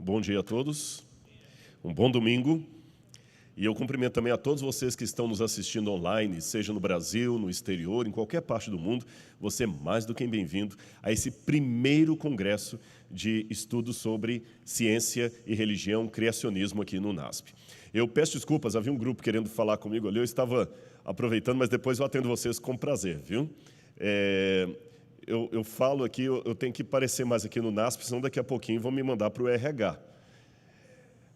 bom dia a todos, um bom domingo. E eu cumprimento também a todos vocês que estão nos assistindo online, seja no Brasil, no exterior, em qualquer parte do mundo. Você é mais do que bem-vindo a esse primeiro congresso de estudos sobre ciência e religião, criacionismo aqui no NASP. Eu peço desculpas, havia um grupo querendo falar comigo ali, eu estava aproveitando, mas depois eu atendo vocês com prazer, viu? Eu falo aqui, eu tenho que aparecer mais aqui no NASP, senão daqui a pouquinho vão me mandar para o RH.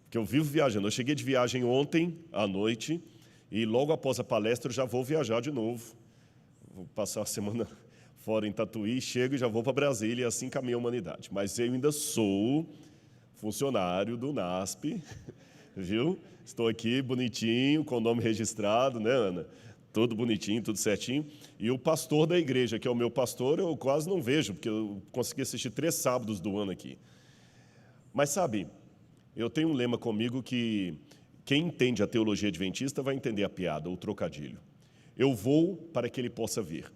Porque eu vivo viajando. Eu cheguei de viagem ontem à noite e logo após a palestra eu já vou viajar de novo. Vou passar a semana fora em Tatuí, chego e já vou para Brasília e assim caminha a humanidade. Mas eu ainda sou funcionário do NASP, viu? Estou aqui bonitinho, com o nome registrado, né, Ana? Tudo bonitinho, tudo certinho. E o pastor da igreja, que é o meu pastor, eu quase não vejo, porque eu consegui assistir 3 sábados do ano aqui. Mas sabe, eu tenho um lema comigo que quem entende a teologia adventista vai entender a piada, o trocadilho. Eu vou para que ele possa vir.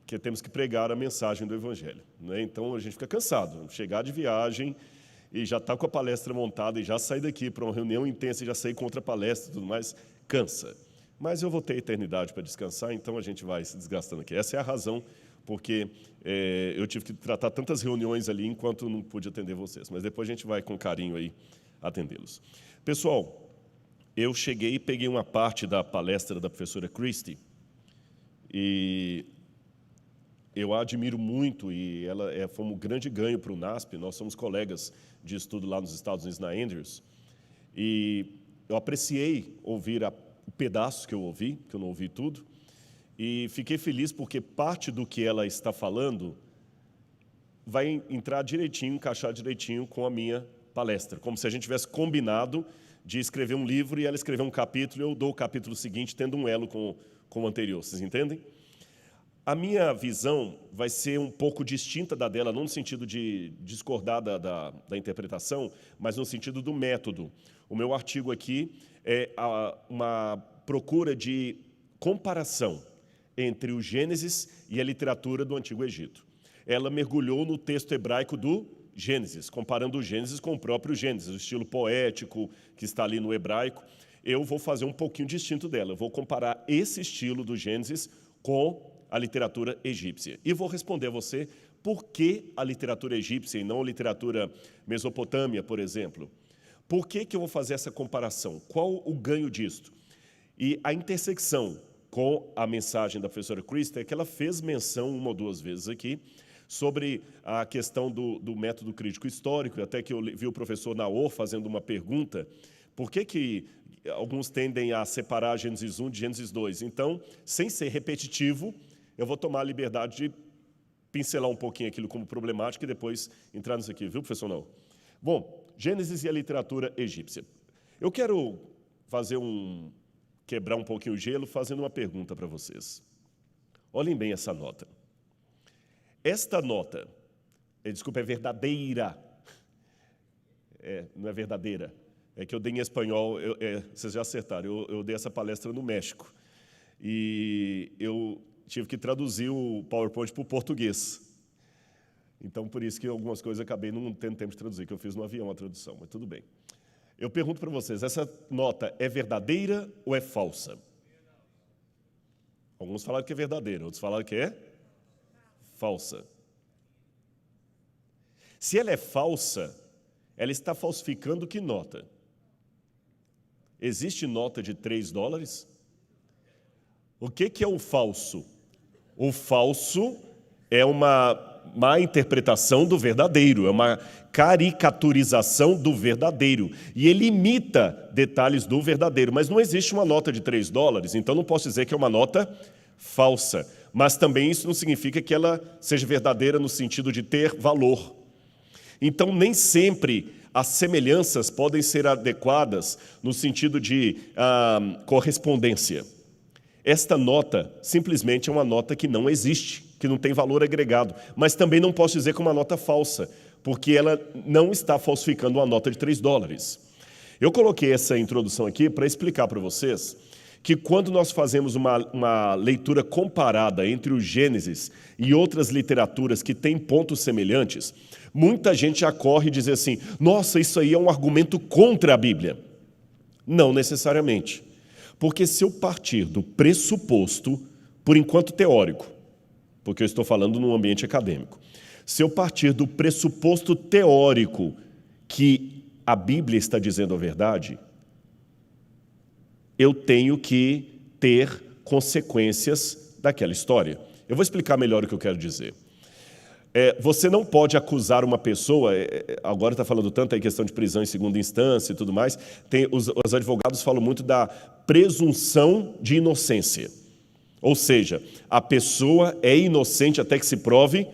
Porque temos que pregar a mensagem do Evangelho, né? Então a gente fica cansado, chegar de viagem e já está com a palestra montada e já sair daqui para uma reunião intensa e já sair contra a palestra e tudo mais, cansa. Mas eu vou ter eternidade para descansar, então a gente vai se desgastando aqui. Essa é a razão porque eu tive que tratar tantas reuniões ali enquanto não pude atender vocês. Mas depois a gente vai com carinho aí atendê-los. Pessoal, eu cheguei e peguei uma parte da palestra da professora Christie e eu a admiro muito e ela foi um grande ganho para o NASP. Nós somos colegas de estudo lá nos Estados Unidos, na Andrews, e eu apreciei ouvir o pedaço que eu ouvi, que eu não ouvi tudo, e fiquei feliz porque parte do que ela está falando vai entrar direitinho, encaixar direitinho com a minha palestra, como se a gente tivesse combinado de escrever um livro e ela escrever um capítulo e eu dou o capítulo seguinte, tendo um elo com o anterior, vocês entendem? A minha visão vai ser um pouco distinta da dela, não no sentido de discordar da interpretação, mas no sentido do método. O meu artigo aqui é uma procura de comparação entre o Gênesis e a literatura do Antigo Egito. Ela mergulhou no texto hebraico do Gênesis, comparando o Gênesis com o próprio Gênesis, o estilo poético que está ali no hebraico. Eu vou fazer um pouquinho distinto dela, eu vou comparar esse estilo do Gênesis com a literatura egípcia. E vou responder a você por que a literatura egípcia e não a literatura mesopotâmia, por exemplo. Por que eu vou fazer essa comparação? Qual o ganho disto? E a intersecção com a mensagem da professora Christie é que ela fez menção 1 ou 2 vezes aqui sobre a questão do método crítico histórico, até que eu vi o professor Naor fazendo uma pergunta, por que alguns tendem a separar Gênesis 1 de Gênesis 2? Então, sem ser repetitivo, eu vou tomar a liberdade de pincelar um pouquinho aquilo como problemático e depois entrar nisso aqui, viu, professor Naor? Bom, Gênesis e a literatura egípcia. Eu quero quebrar um pouquinho o gelo fazendo uma pergunta para vocês. Olhem bem essa nota. Esta nota, desculpa, é verdadeira. Não é verdadeira. É que eu dei em espanhol, vocês já acertaram, eu dei essa palestra no México. E eu tive que traduzir o PowerPoint para o português. Então, por isso que algumas coisas eu acabei não tendo tempo de traduzir, que eu fiz no avião a tradução, mas tudo bem. Eu pergunto para vocês, essa nota é verdadeira ou é falsa? Alguns falaram que é verdadeira, outros falaram que é falsa. Se ela é falsa, ela está falsificando que nota? Existe nota de $3? O que é o falso? O falso é uma má interpretação do verdadeiro, é uma caricaturização do verdadeiro, e ele imita detalhes do verdadeiro, mas não existe uma nota de $3, então não posso dizer que é uma nota falsa, mas também isso não significa que ela seja verdadeira no sentido de ter valor. Então, nem sempre as semelhanças podem ser adequadas no sentido de correspondência. Esta nota simplesmente é uma nota que não existe, que não tem valor agregado, mas também não posso dizer que é uma nota falsa, porque ela não está falsificando uma nota de $3. Eu coloquei essa introdução aqui para explicar para vocês que quando nós fazemos uma leitura comparada entre o Gênesis e outras literaturas que têm pontos semelhantes, muita gente já corre e diz assim, nossa, isso aí é um argumento contra a Bíblia. Não necessariamente. Porque se eu partir do pressuposto, por enquanto teórico, porque eu estou falando num ambiente acadêmico, se eu partir do pressuposto teórico que a Bíblia está dizendo a verdade, eu tenho que ter consequências daquela história. Eu vou explicar melhor o que eu quero dizer. Você não pode acusar uma pessoa, agora está falando tanto aí questão de prisão em segunda instância e tudo mais, os advogados falam muito da presunção de inocência. Ou seja, a pessoa é inocente até que se prove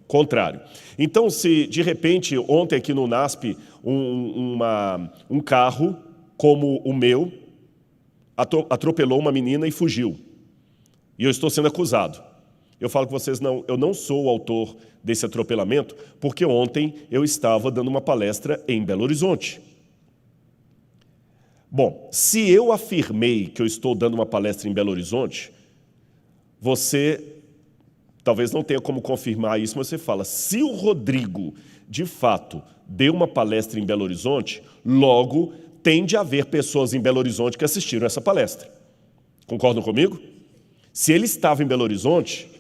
contrário. Então, se de repente, ontem aqui no NASP, um carro como o meu atropelou uma menina e fugiu, e eu estou sendo acusado, eu falo com vocês, não, eu não sou o autor desse atropelamento, porque ontem eu estava dando uma palestra em Belo Horizonte. Bom, se eu afirmei que eu estou dando uma palestra em Belo Horizonte, você talvez não tenha como confirmar isso, mas você fala, se o Rodrigo, de fato, deu uma palestra em Belo Horizonte, logo tem de haver pessoas em Belo Horizonte que assistiram essa palestra. Concordam comigo? Se ele estava em Belo Horizonte,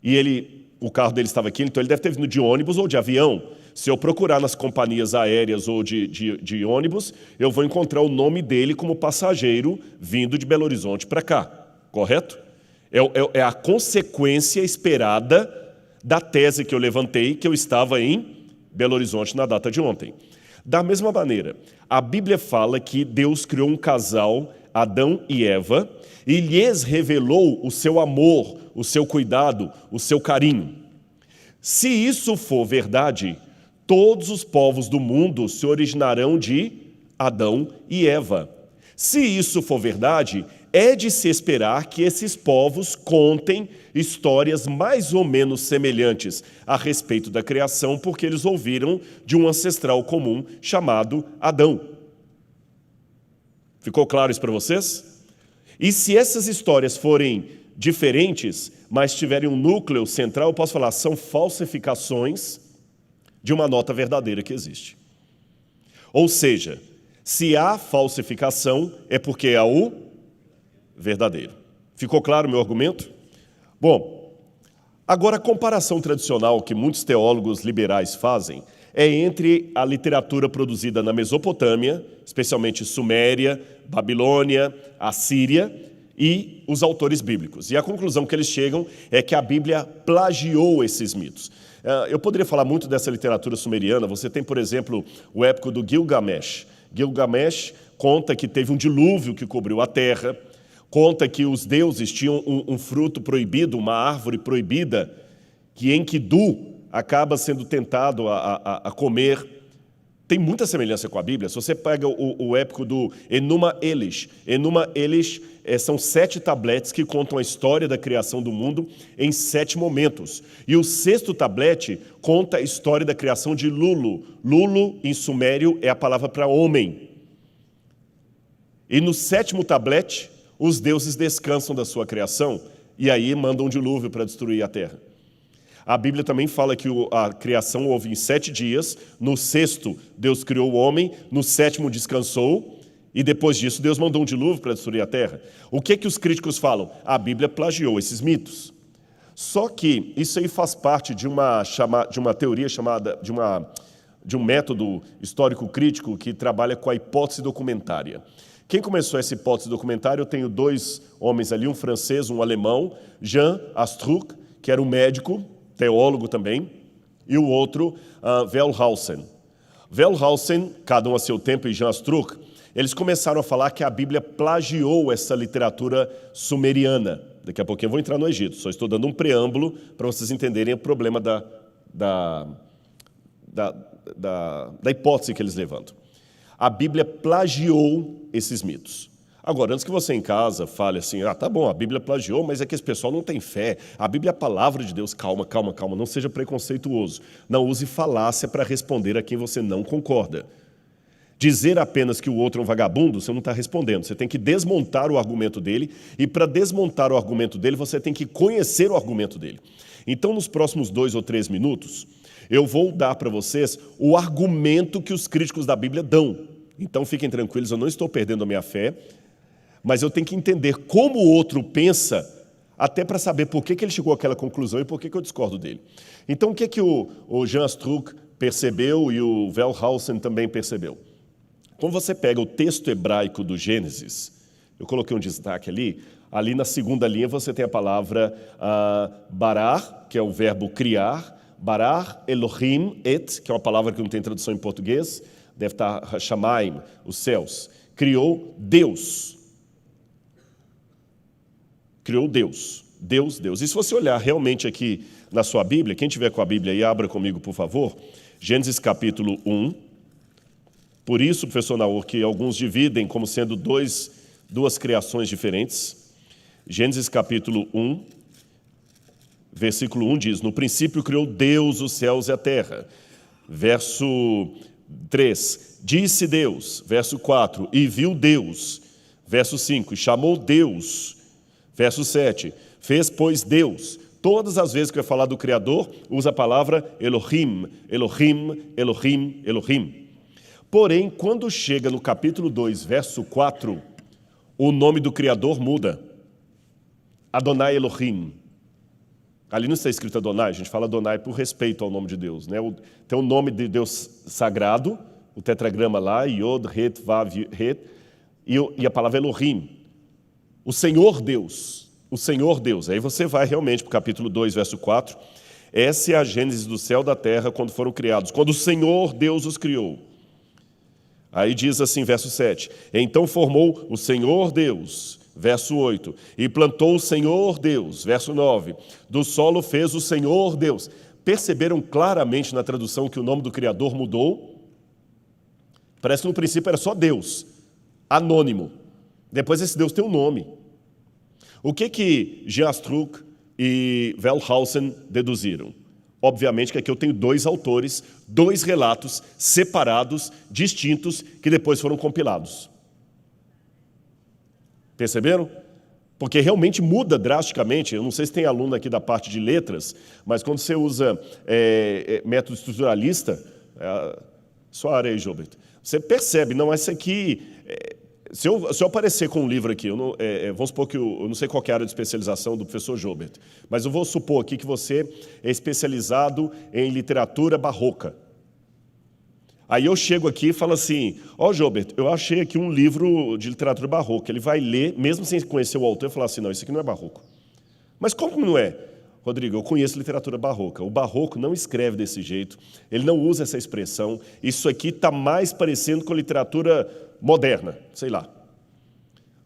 e o carro dele estava aqui, então ele deve ter vindo de ônibus ou de avião. Se eu procurar nas companhias aéreas ou de ônibus, eu vou encontrar o nome dele como passageiro vindo de Belo Horizonte para cá. Correto? É a consequência esperada da tese que eu levantei, que eu estava em Belo Horizonte na data de ontem. Da mesma maneira, a Bíblia fala que Deus criou um casal, Adão e Eva, e lhes revelou o seu amor, o seu cuidado, o seu carinho. Se isso for verdade, todos os povos do mundo se originarão de Adão e Eva. Se isso for verdade, é de se esperar que esses povos contem histórias mais ou menos semelhantes a respeito da criação, porque eles ouviram de um ancestral comum chamado Adão. Ficou claro isso para vocês? E se essas histórias forem diferentes, mas tiverem um núcleo central, eu posso falar, são falsificações de uma nota verdadeira que existe. Ou seja, se há falsificação, é porque há o verdadeiro. Ficou claro o meu argumento? Bom, agora a comparação tradicional que muitos teólogos liberais fazem é entre a literatura produzida na Mesopotâmia, especialmente Suméria, Babilônia, Assíria, e os autores bíblicos. E a conclusão que eles chegam é que a Bíblia plagiou esses mitos. Eu poderia falar muito dessa literatura sumeriana. Você tem, por exemplo, o épico do Gilgamesh. Gilgamesh conta que teve um dilúvio que cobriu a terra, conta que os deuses tinham um fruto proibido, uma árvore proibida, que Enkidu acaba sendo tentado a comer. Tem muita semelhança com a Bíblia. Se você pega o épico do Enuma Elish, são 7 tabletes que contam a história da criação do mundo em 7 momentos. E o 6º tablete conta a história da criação de Lulu. Lulu, em sumério, é a palavra para homem. E no 7º tablete, os deuses descansam da sua criação e aí mandam um dilúvio para destruir a terra. A Bíblia também fala que a criação houve em 7 dias, no 6º Deus criou o homem, no 7º descansou, e depois disso Deus mandou um dilúvio para destruir a terra. O que os críticos falam? A Bíblia plagiou esses mitos. Só que isso aí faz parte de uma teoria chamada, de um método histórico-crítico que trabalha com a hipótese documentária. Quem começou essa hipótese documentária? Eu tenho 2 homens ali, um francês, um alemão, Jean Astruc, que era um médico, teólogo também, e o outro, Wellhausen. Wellhausen, cada um a seu tempo, e Jean Astruc, eles começaram a falar que a Bíblia plagiou essa literatura sumeriana. Daqui a pouquinho eu vou entrar no Egito, só estou dando um preâmbulo para vocês entenderem o problema da hipótese que eles levantam. A Bíblia plagiou esses mitos. Agora, antes que você em casa fale assim, tá bom, a Bíblia plagiou, mas é que esse pessoal não tem fé. A Bíblia é a palavra de Deus. Calma, não seja preconceituoso. Não use falácia para responder a quem você não concorda. Dizer apenas que o outro é um vagabundo, você não está respondendo. Você tem que desmontar o argumento dele, e para desmontar o argumento dele, você tem que conhecer o argumento dele. Então, nos próximos 2 ou 3 minutos, eu vou dar para vocês o argumento que os críticos da Bíblia dão. Então, fiquem tranquilos, eu não estou perdendo a minha fé, mas eu tenho que entender como o outro pensa, até para saber por que ele chegou àquela conclusão e por que eu discordo dele. Então, o que o Jean Struck percebeu e o Wellhausen também percebeu? Quando você pega o texto hebraico do Gênesis, eu coloquei um destaque ali na segunda linha você tem a palavra barar, que é o verbo criar, barar Elohim et, que é uma palavra que não tem tradução em português, deve estar Shamaim, os céus, criou Deus. Criou Deus, Deus. E se você olhar realmente aqui na sua Bíblia, quem tiver com a Bíblia aí, abra comigo, por favor, Gênesis capítulo 1, por isso, professor Naor, que alguns dividem como sendo duas criações diferentes. Gênesis capítulo 1, versículo 1 diz, no princípio criou Deus os céus e a terra. Verso 3, disse Deus. Verso 4, e viu Deus. Verso 5, chamou Deus. Verso 7, fez, pois, Deus. Todas as vezes que vai falar do Criador, usa a palavra Elohim, Elohim, Elohim, Elohim. Porém, quando chega no capítulo 2, verso 4, o nome do Criador muda. Adonai Elohim. Ali não está escrito Adonai, a gente fala Adonai por respeito ao nome de Deus, né? Tem o nome de Deus sagrado, o tetragrama lá, Yod, Het, Vav, Het, e a palavra Elohim. O Senhor Deus, o Senhor Deus. Aí você vai realmente para o capítulo 2, verso 4. Essa é a gênese do céu e da terra quando foram criados, quando o Senhor Deus os criou. Aí diz assim, verso 7, então formou o Senhor Deus, verso 8, e plantou o Senhor Deus, verso 9, do solo fez o Senhor Deus. Perceberam claramente na tradução que o nome do Criador mudou? Parece que no princípio era só Deus, anônimo. Depois esse Deus tem um nome. O que Jean Struck e Wellhausen deduziram? Obviamente que aqui eu tenho 2 autores, 2 relatos separados, distintos, que depois foram compilados. Perceberam? Porque realmente muda drasticamente. Eu não sei se tem aluno aqui da parte de letras, mas quando você usa método estruturalista, sua área aí, Gilberto, você percebe, não, essa aqui... Se eu aparecer com um livro aqui, vamos supor que eu não sei qual é a área de especialização do professor Gilbert, mas eu vou supor aqui que você é especializado em literatura barroca. Aí eu chego aqui e falo assim, Gilbert, eu achei aqui um livro de literatura barroca. Ele vai ler, mesmo sem conhecer o autor, e falar assim, não, isso aqui não é barroco. Mas como não é? Rodrigo, eu conheço literatura barroca. O barroco não escreve desse jeito, ele não usa essa expressão. Isso aqui está mais parecendo com literatura moderna, sei lá.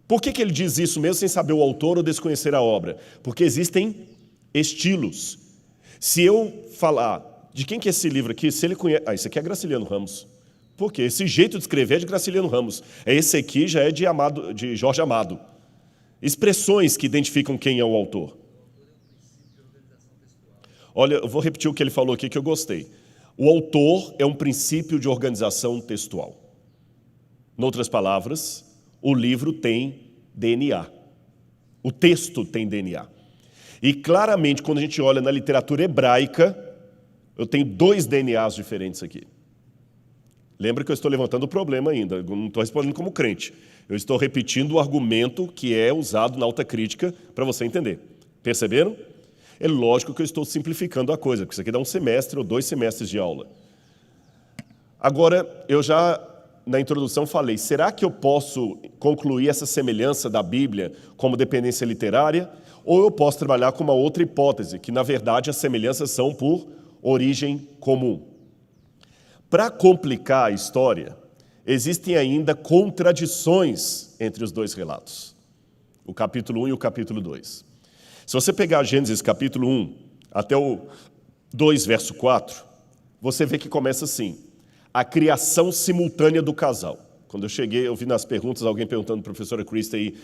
Por que ele diz isso mesmo sem saber o autor ou desconhecer a obra? Porque existem estilos. Se eu falar, de quem que é esse livro aqui? Se ele conhece... isso aqui é Graciliano Ramos. Por quê? Esse jeito de escrever é de Graciliano Ramos. Esse aqui já é de Jorge Amado. Expressões que identificam quem é o autor. Olha, eu vou repetir o que ele falou aqui que eu gostei. O autor é um princípio de organização textual. Em outras palavras, o livro tem DNA. O texto tem DNA. E claramente, quando a gente olha na literatura hebraica, eu tenho 2 DNAs diferentes aqui. Lembra que eu estou levantando o problema ainda, eu não estou respondendo como crente. Eu estou repetindo o argumento que é usado na alta crítica para você entender. Perceberam? É lógico que eu estou simplificando a coisa, porque isso aqui dá 1 semestre ou 2 semestres de aula. Agora, eu já, na introdução, falei, será que eu posso concluir essa semelhança da Bíblia como dependência literária? Ou eu posso trabalhar com uma outra hipótese, que, na verdade, as semelhanças são por origem comum. Para complicar a história, existem ainda contradições entre os 2 relatos, o capítulo 1 e o capítulo 2. Se você pegar Gênesis capítulo 1 até o 2, verso 4, você vê que começa assim, a criação simultânea do casal. Quando eu cheguei, eu vi nas perguntas alguém perguntando para a professora Krista aí,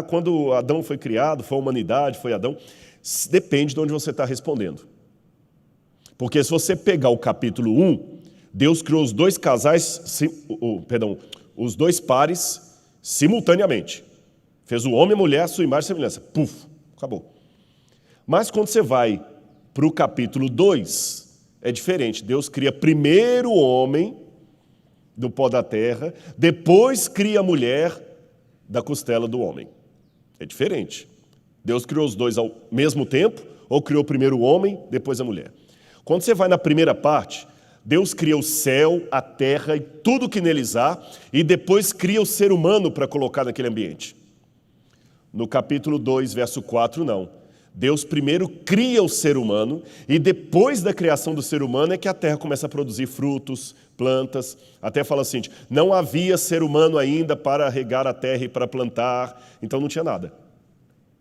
quando Adão foi criado, foi a humanidade, foi Adão? Depende de onde você está respondendo. Porque se você pegar o capítulo 1, Deus criou os dois casais, os dois pares simultaneamente. Fez o homem e a mulher à sua imagem e semelhança. Puf, acabou. Mas quando você vai para o capítulo 2, é diferente. Deus cria primeiro o homem do pó da terra, depois cria a mulher da costela do homem. É diferente. Deus criou os dois ao mesmo tempo, ou criou primeiro o homem, depois a mulher. Quando você vai na primeira parte, Deus cria o céu, a terra e tudo que neles há, e depois cria o ser humano para colocar naquele ambiente. No capítulo 2, verso 4, não. Deus primeiro cria o ser humano, e depois da criação do ser humano é que a terra começa a produzir frutos, plantas. Até fala assim, não havia ser humano ainda para regar a terra e para plantar, então não tinha nada.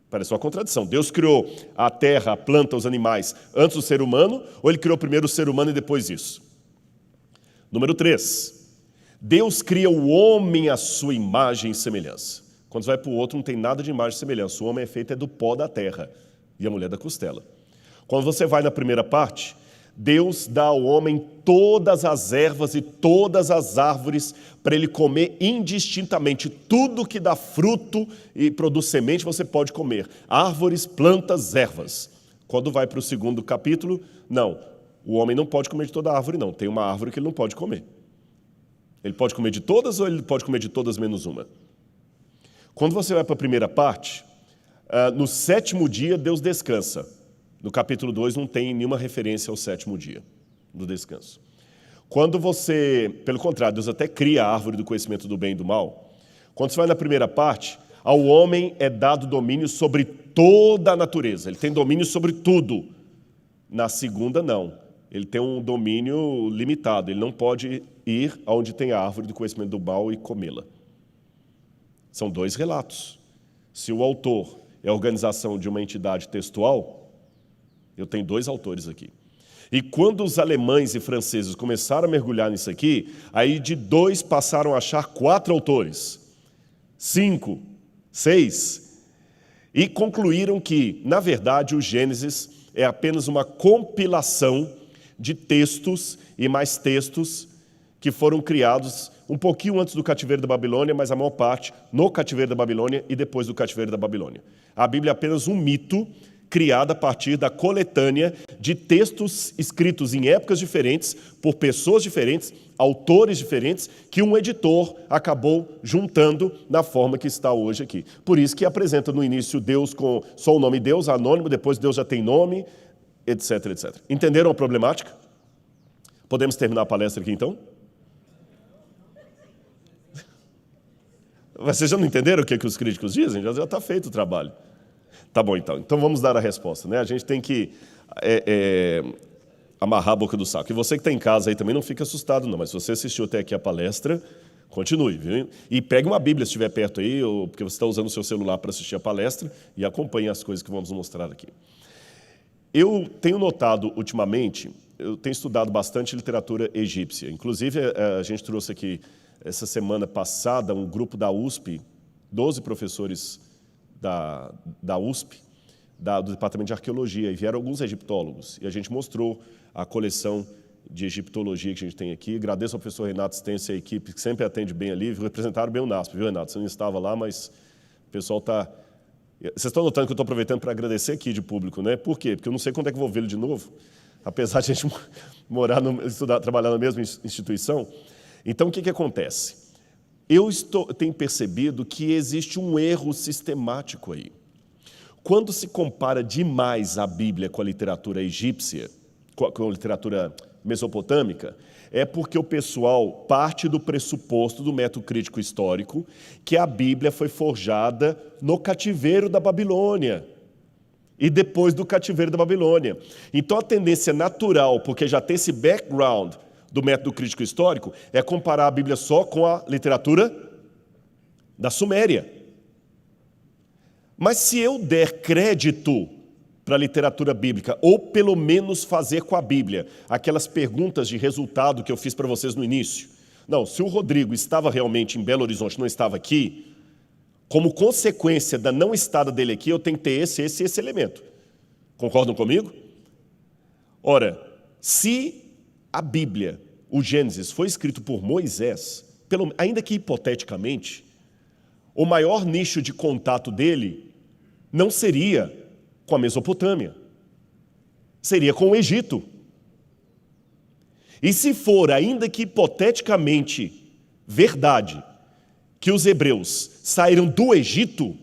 Parece uma contradição. Deus criou a terra, a planta, os animais antes do ser humano, ou ele criou primeiro o ser humano e depois isso? Número 3. Deus cria o homem à sua imagem e semelhança. Quando você vai para o outro, não tem nada de imagem e semelhança. O homem é feito do pó da terra e a mulher da costela. Quando você vai na primeira parte, Deus dá ao homem todas as ervas e todas as árvores para ele comer indistintamente. Tudo que dá fruto e produz semente você pode comer. Árvores, plantas, ervas. Quando vai para o segundo capítulo, não. O homem não pode comer de toda a árvore, não. Tem uma árvore que ele não pode comer. Ele pode comer de todas ou ele pode comer de todas menos uma? Quando você vai para a primeira parte, no 7º dia Deus descansa. No capítulo 2 não tem nenhuma referência ao 7º dia do descanso. Quando você, pelo contrário, Deus até cria a árvore do conhecimento do bem e do mal. Quando você vai na primeira parte, ao homem é dado domínio sobre toda a natureza. Ele tem domínio sobre tudo. Na segunda, não. Ele tem um domínio limitado. Ele não pode ir aonde tem a árvore do conhecimento do mal e comê-la. São 2 relatos. Se o autor é a organização de uma entidade textual, eu tenho 2 autores aqui. E quando os alemães e franceses começaram a mergulhar nisso aqui, aí de 2 passaram a achar 4 autores, 5, 6, e concluíram que, na verdade, o Gênesis é apenas uma compilação de textos e mais textos que foram criados um pouquinho antes do cativeiro da Babilônia, mas a maior parte no cativeiro da Babilônia e depois do cativeiro da Babilônia. A Bíblia é apenas um mito criado a partir da coletânea de textos escritos em épocas diferentes, por pessoas diferentes, autores diferentes, que um editor acabou juntando na forma que está hoje aqui. Por isso que apresenta no início Deus com só o nome Deus, anônimo, depois Deus já tem nome, etc, etc. Entenderam a problemática? Podemos terminar a palestra aqui então? Vocês já não entenderam o que os críticos dizem? Já está feito o trabalho. Tá bom, então. Então vamos dar a resposta, né? A gente tem que amarrar a boca do saco. E você que está em casa aí também não fica assustado, não. Mas se você assistiu até aqui a palestra, continue, viu? E pegue uma Bíblia se estiver perto aí, ou porque você está usando o seu celular para assistir a palestra, e acompanhe as coisas que vamos mostrar aqui. Eu tenho notado ultimamente, eu tenho estudado bastante literatura egípcia. Inclusive, a gente trouxe aqui, essa semana passada, um grupo da USP, 12 professores da USP, do Departamento de Arqueologia, e vieram alguns egiptólogos, e a gente mostrou a coleção de egiptologia que a gente tem aqui. Agradeço ao professor Renato Stence e a equipe, que sempre atende bem ali, representaram bem o NASP, viu, Renato? Você não estava lá, mas o pessoal está... Vocês estão notando que eu estou aproveitando para agradecer aqui de público, né? Por quê? Porque eu não sei quando é que vou vê-lo de novo, apesar de a gente trabalhar na mesma instituição. Então, o que acontece? Eu tenho percebido que existe um erro sistemático aí. Quando se compara demais a Bíblia com a literatura egípcia, com a literatura mesopotâmica, é porque o pessoal parte do pressuposto do método crítico histórico que a Bíblia foi forjada no cativeiro da Babilônia e depois do cativeiro da Babilônia. Então a tendência natural, porque já tem esse background do método crítico histórico, é comparar a Bíblia só com a literatura da Suméria. Mas se eu der crédito para a literatura bíblica, ou pelo menos fazer com a Bíblia aquelas perguntas de resultado que eu fiz para vocês no início. Não, se o Rodrigo estava realmente em Belo Horizonte, não estava aqui, como consequência da não estada dele aqui, eu tenho que ter esse elemento. Concordam comigo? Ora, se a Bíblia o Gênesis foi escrito por Moisés, ainda que hipoteticamente, o maior nicho de contato dele não seria com a Mesopotâmia, seria com o Egito. E se for, ainda que hipoteticamente, verdade, que os hebreus saíram do Egito,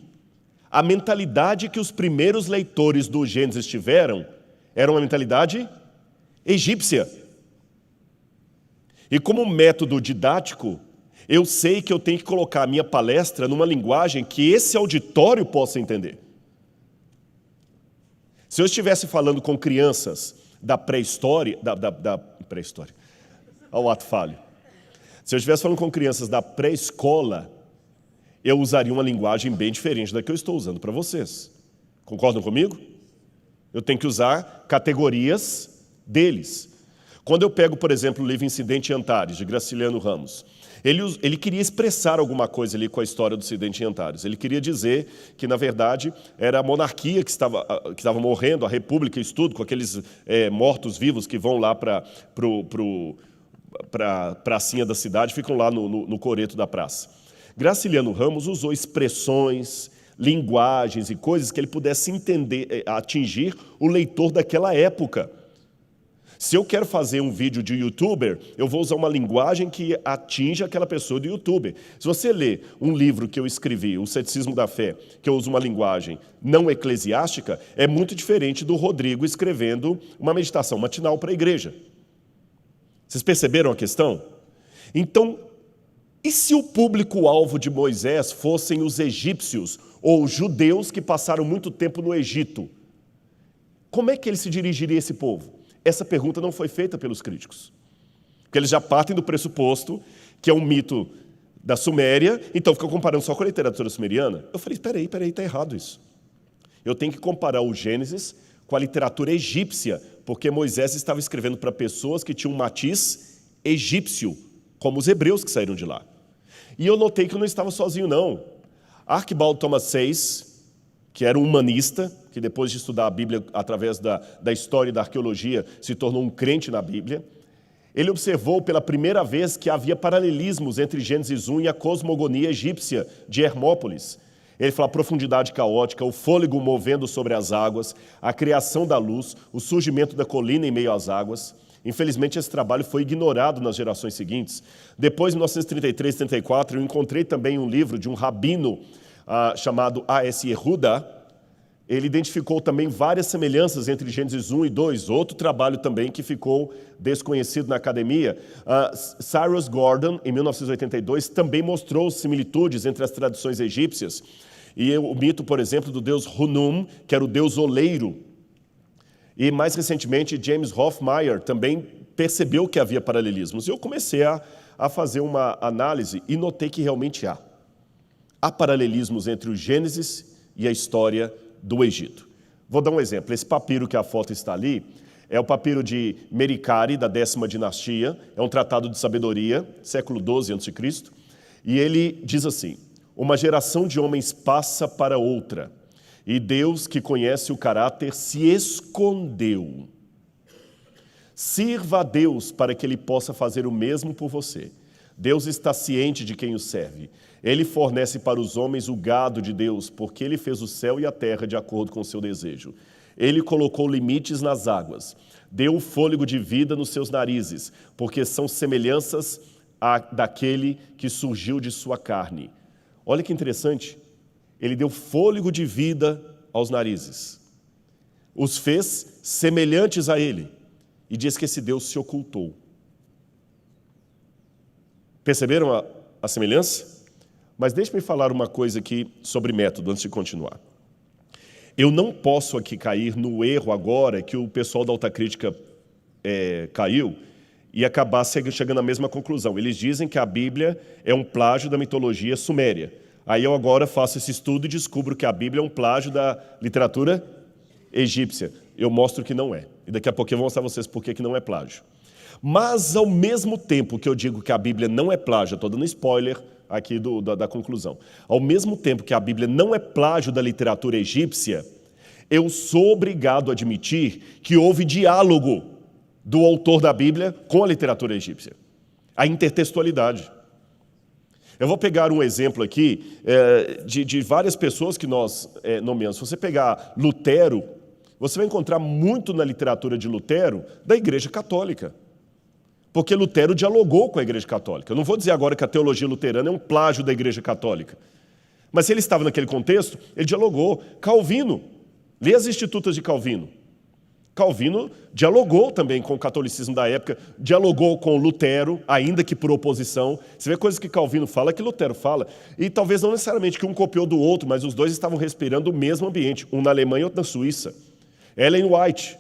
a mentalidade que os primeiros leitores do Gênesis tiveram era uma mentalidade egípcia. E como método didático, eu sei que eu tenho que colocar a minha palestra numa linguagem que esse auditório possa entender. Se eu estivesse falando com crianças da pré-história, da pré-história, ao ato falho. Se eu estivesse falando com crianças da pré-escola, eu usaria uma linguagem bem diferente da que eu estou usando para vocês. Concordam comigo? Eu tenho que usar categorias deles. Quando eu pego, por exemplo, o livro Incidente em Antares, de Graciliano Ramos, ele queria expressar alguma coisa ali com a história do Incidente em Antares. Ele queria dizer que, na verdade, era a monarquia que estava morrendo, a república, isso tudo, com aqueles mortos-vivos que vão lá para a pracinha da cidade, ficam lá no coreto da praça. Graciliano Ramos usou expressões, linguagens e coisas que ele pudesse entender, atingir o leitor daquela época. Se eu quero fazer um vídeo de youtuber, eu vou usar uma linguagem que atinja aquela pessoa do youtuber. Se você lê um livro que eu escrevi, O Ceticismo da Fé, que eu uso uma linguagem não eclesiástica, é muito diferente do Rodrigo escrevendo uma meditação matinal para a igreja. Vocês perceberam a questão? Então, e se o público-alvo de Moisés fossem os egípcios ou os judeus que passaram muito tempo no Egito? Como é que ele se dirigiria a esse povo? Essa pergunta não foi feita pelos críticos. Porque eles já partem do pressuposto que é um mito da Suméria, então ficam comparando só com a literatura sumeriana. Eu falei, peraí, está errado isso. Eu tenho que comparar o Gênesis com a literatura egípcia, porque Moisés estava escrevendo para pessoas que tinham um matiz egípcio, como os hebreus que saíram de lá. E eu notei que eu não estava sozinho, não. Archibald Thomas Sayce, que era um humanista, que depois de estudar a Bíblia através da história e da arqueologia, se tornou um crente na Bíblia, ele observou pela primeira vez que havia paralelismos entre Gênesis 1 e a cosmogonia egípcia de Hermópolis. Ele fala a profundidade caótica, o fôlego movendo sobre as águas, a criação da luz, o surgimento da colina em meio às águas. Infelizmente, esse trabalho foi ignorado nas gerações seguintes. Depois, em 1933, 34, eu encontrei também um livro de um rabino chamado A.S. Yehuda. Ele identificou também várias semelhanças entre Gênesis 1 e 2, outro trabalho também que ficou desconhecido na academia. Cyrus Gordon, em 1982, também mostrou similitudes entre as tradições egípcias. E o mito, por exemplo, do deus Hunum, que era o deus oleiro. E, mais recentemente, James Hoffmeyer também percebeu que havia paralelismos. E eu comecei a fazer uma análise e notei que realmente há. Há paralelismos entre o Gênesis e a história do Egito. Vou dar um exemplo. Esse papiro que a foto está ali é o papiro de Merikari, da 10ª dinastia. É um tratado de sabedoria, século XII a.C. E ele diz assim: uma geração de homens passa para outra, e Deus, que conhece o caráter, se escondeu. Sirva a Deus para que Ele possa fazer o mesmo por você. Deus está ciente de quem o serve. Ele fornece para os homens o gado de Deus, porque Ele fez o céu e a terra de acordo com o seu desejo. Ele colocou limites nas águas, deu o fôlego de vida nos seus narizes, porque são semelhanças daquele que surgiu de sua carne. Olha que interessante. Ele deu fôlego de vida aos narizes. Os fez semelhantes a Ele. E diz que esse Deus se ocultou. Perceberam a semelhança? Mas deixe-me falar uma coisa aqui sobre método, antes de continuar. Eu não posso aqui cair no erro agora que o pessoal da Autocrítica caiu e acabar chegando à mesma conclusão. Eles dizem que a Bíblia é um plágio da mitologia suméria. Aí eu agora faço esse estudo e descubro que a Bíblia é um plágio da literatura egípcia. Eu mostro que não é. E daqui a pouco eu vou mostrar a vocês por que não é plágio. Mas, ao mesmo tempo que eu digo que a Bíblia não é plágio, estou dando spoiler aqui da conclusão. Ao mesmo tempo que a Bíblia não é plágio da literatura egípcia, eu sou obrigado a admitir que houve diálogo do autor da Bíblia com a literatura egípcia. A intertextualidade. Eu vou pegar um exemplo aqui de várias pessoas que nós nomeamos. Se você pegar Lutero, você vai encontrar muito na literatura de Lutero da Igreja Católica. Porque Lutero dialogou com a Igreja Católica. Eu não vou dizer agora que a teologia luterana é um plágio da Igreja Católica. Mas se ele estava naquele contexto, ele dialogou. Calvino, lê as Institutas de Calvino. Calvino dialogou também com o catolicismo da época, dialogou com Lutero, ainda que por oposição. Você vê coisas que Calvino fala, que Lutero fala. E talvez não necessariamente que um copiou do outro, mas os dois estavam respirando o mesmo ambiente, um na Alemanha e outro na Suíça. Ellen White.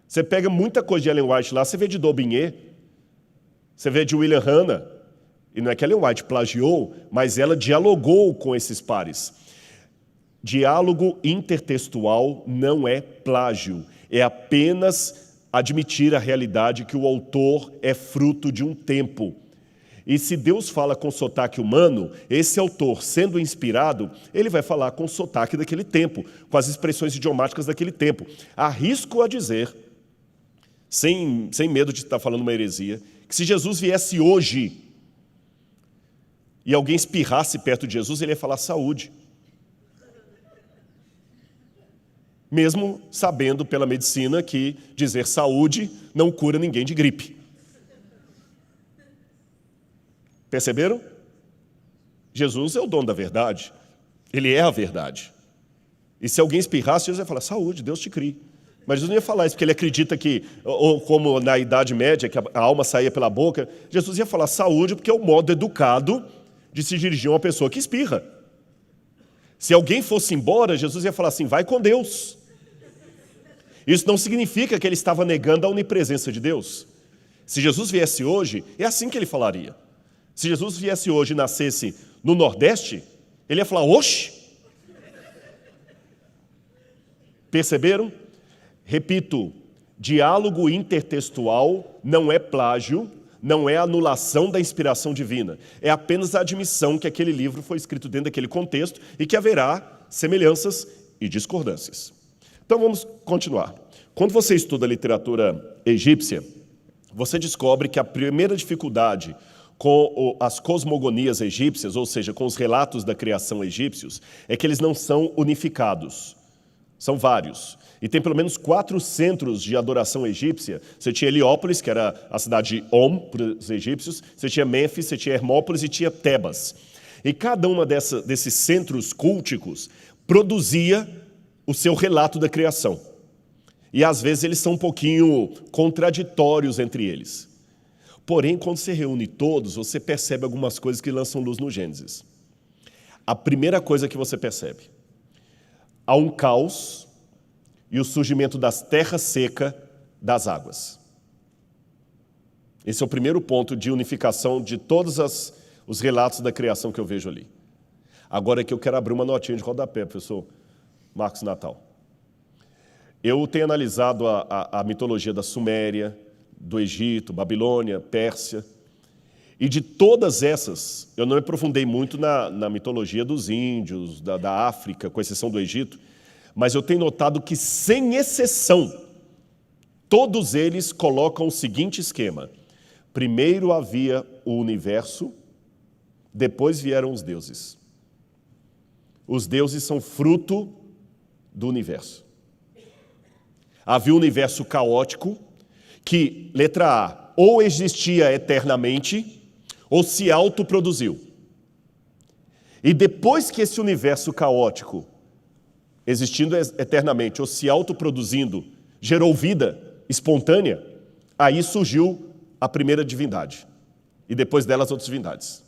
Você pega muita coisa de Ellen White lá, você vê de Daubigné, você vê de William Hanna. E não é que Ellen White plagiou, mas ela dialogou com esses pares. Diálogo intertextual não é plágio. É apenas admitir a realidade que o autor é fruto de um tempo. E se Deus fala com sotaque humano, esse autor, sendo inspirado, ele vai falar com o sotaque daquele tempo, com as expressões idiomáticas daquele tempo. Arrisco a dizer, sem medo de estar falando uma heresia, que se Jesus viesse hoje e alguém espirrasse perto de Jesus, ele ia falar saúde. Mesmo sabendo pela medicina que dizer saúde não cura ninguém de gripe. Perceberam? Jesus é o dono da verdade. Ele é a verdade. E se alguém espirrasse, Jesus ia falar, saúde, Deus te crie. Mas Jesus não ia falar isso, porque ele acredita que, ou como na Idade Média, que a alma saía pela boca, Jesus ia falar saúde porque é o modo educado de se dirigir a uma pessoa que espirra. Se alguém fosse embora, Jesus ia falar assim, vai com Deus. Isso não significa que ele estava negando a onipresença de Deus. Se Jesus viesse hoje, é assim que ele falaria. Se Jesus viesse hoje e nascesse no Nordeste, ele ia falar, oxe! Perceberam? Repito, diálogo intertextual não é plágio, não é anulação da inspiração divina. É apenas a admissão que aquele livro foi escrito dentro daquele contexto e que haverá semelhanças e discordâncias. Então vamos continuar. Quando você estuda a literatura egípcia, você descobre que a primeira dificuldade com as cosmogonias egípcias, ou seja, com os relatos da criação egípcios, é que eles não são unificados. São vários. E tem pelo menos 4 centros de adoração egípcia. Você tinha Heliópolis, que era a cidade de Om, para os egípcios. Você tinha Mênfis, você tinha Hermópolis e tinha Tebas. E cada uma desses centros culticos produzia o seu relato da criação. E às vezes eles são um pouquinho contraditórios entre eles. Porém, quando você reúne todos, você percebe algumas coisas que lançam luz no Gênesis. A primeira coisa que você percebe, há um caos e o surgimento das terras secas das águas. Esse é o primeiro ponto de unificação de todos os relatos da criação que eu vejo ali. Agora é que eu quero abrir uma notinha de rodapé, professor Marcos Natal. Eu tenho analisado a mitologia da Suméria, do Egito, Babilônia, Pérsia, e de todas essas, eu não me aprofundei muito na mitologia dos índios, da África, com exceção do Egito, mas eu tenho notado que, sem exceção, todos eles colocam o seguinte esquema. Primeiro havia o universo, depois vieram os deuses. Os deuses são fruto do universo. Havia um universo caótico que, letra A, ou existia eternamente, ou se autoproduziu. E depois que esse universo caótico, existindo eternamente, ou se autoproduzindo, gerou vida espontânea, aí surgiu a primeira divindade. E depois dela as outras divindades.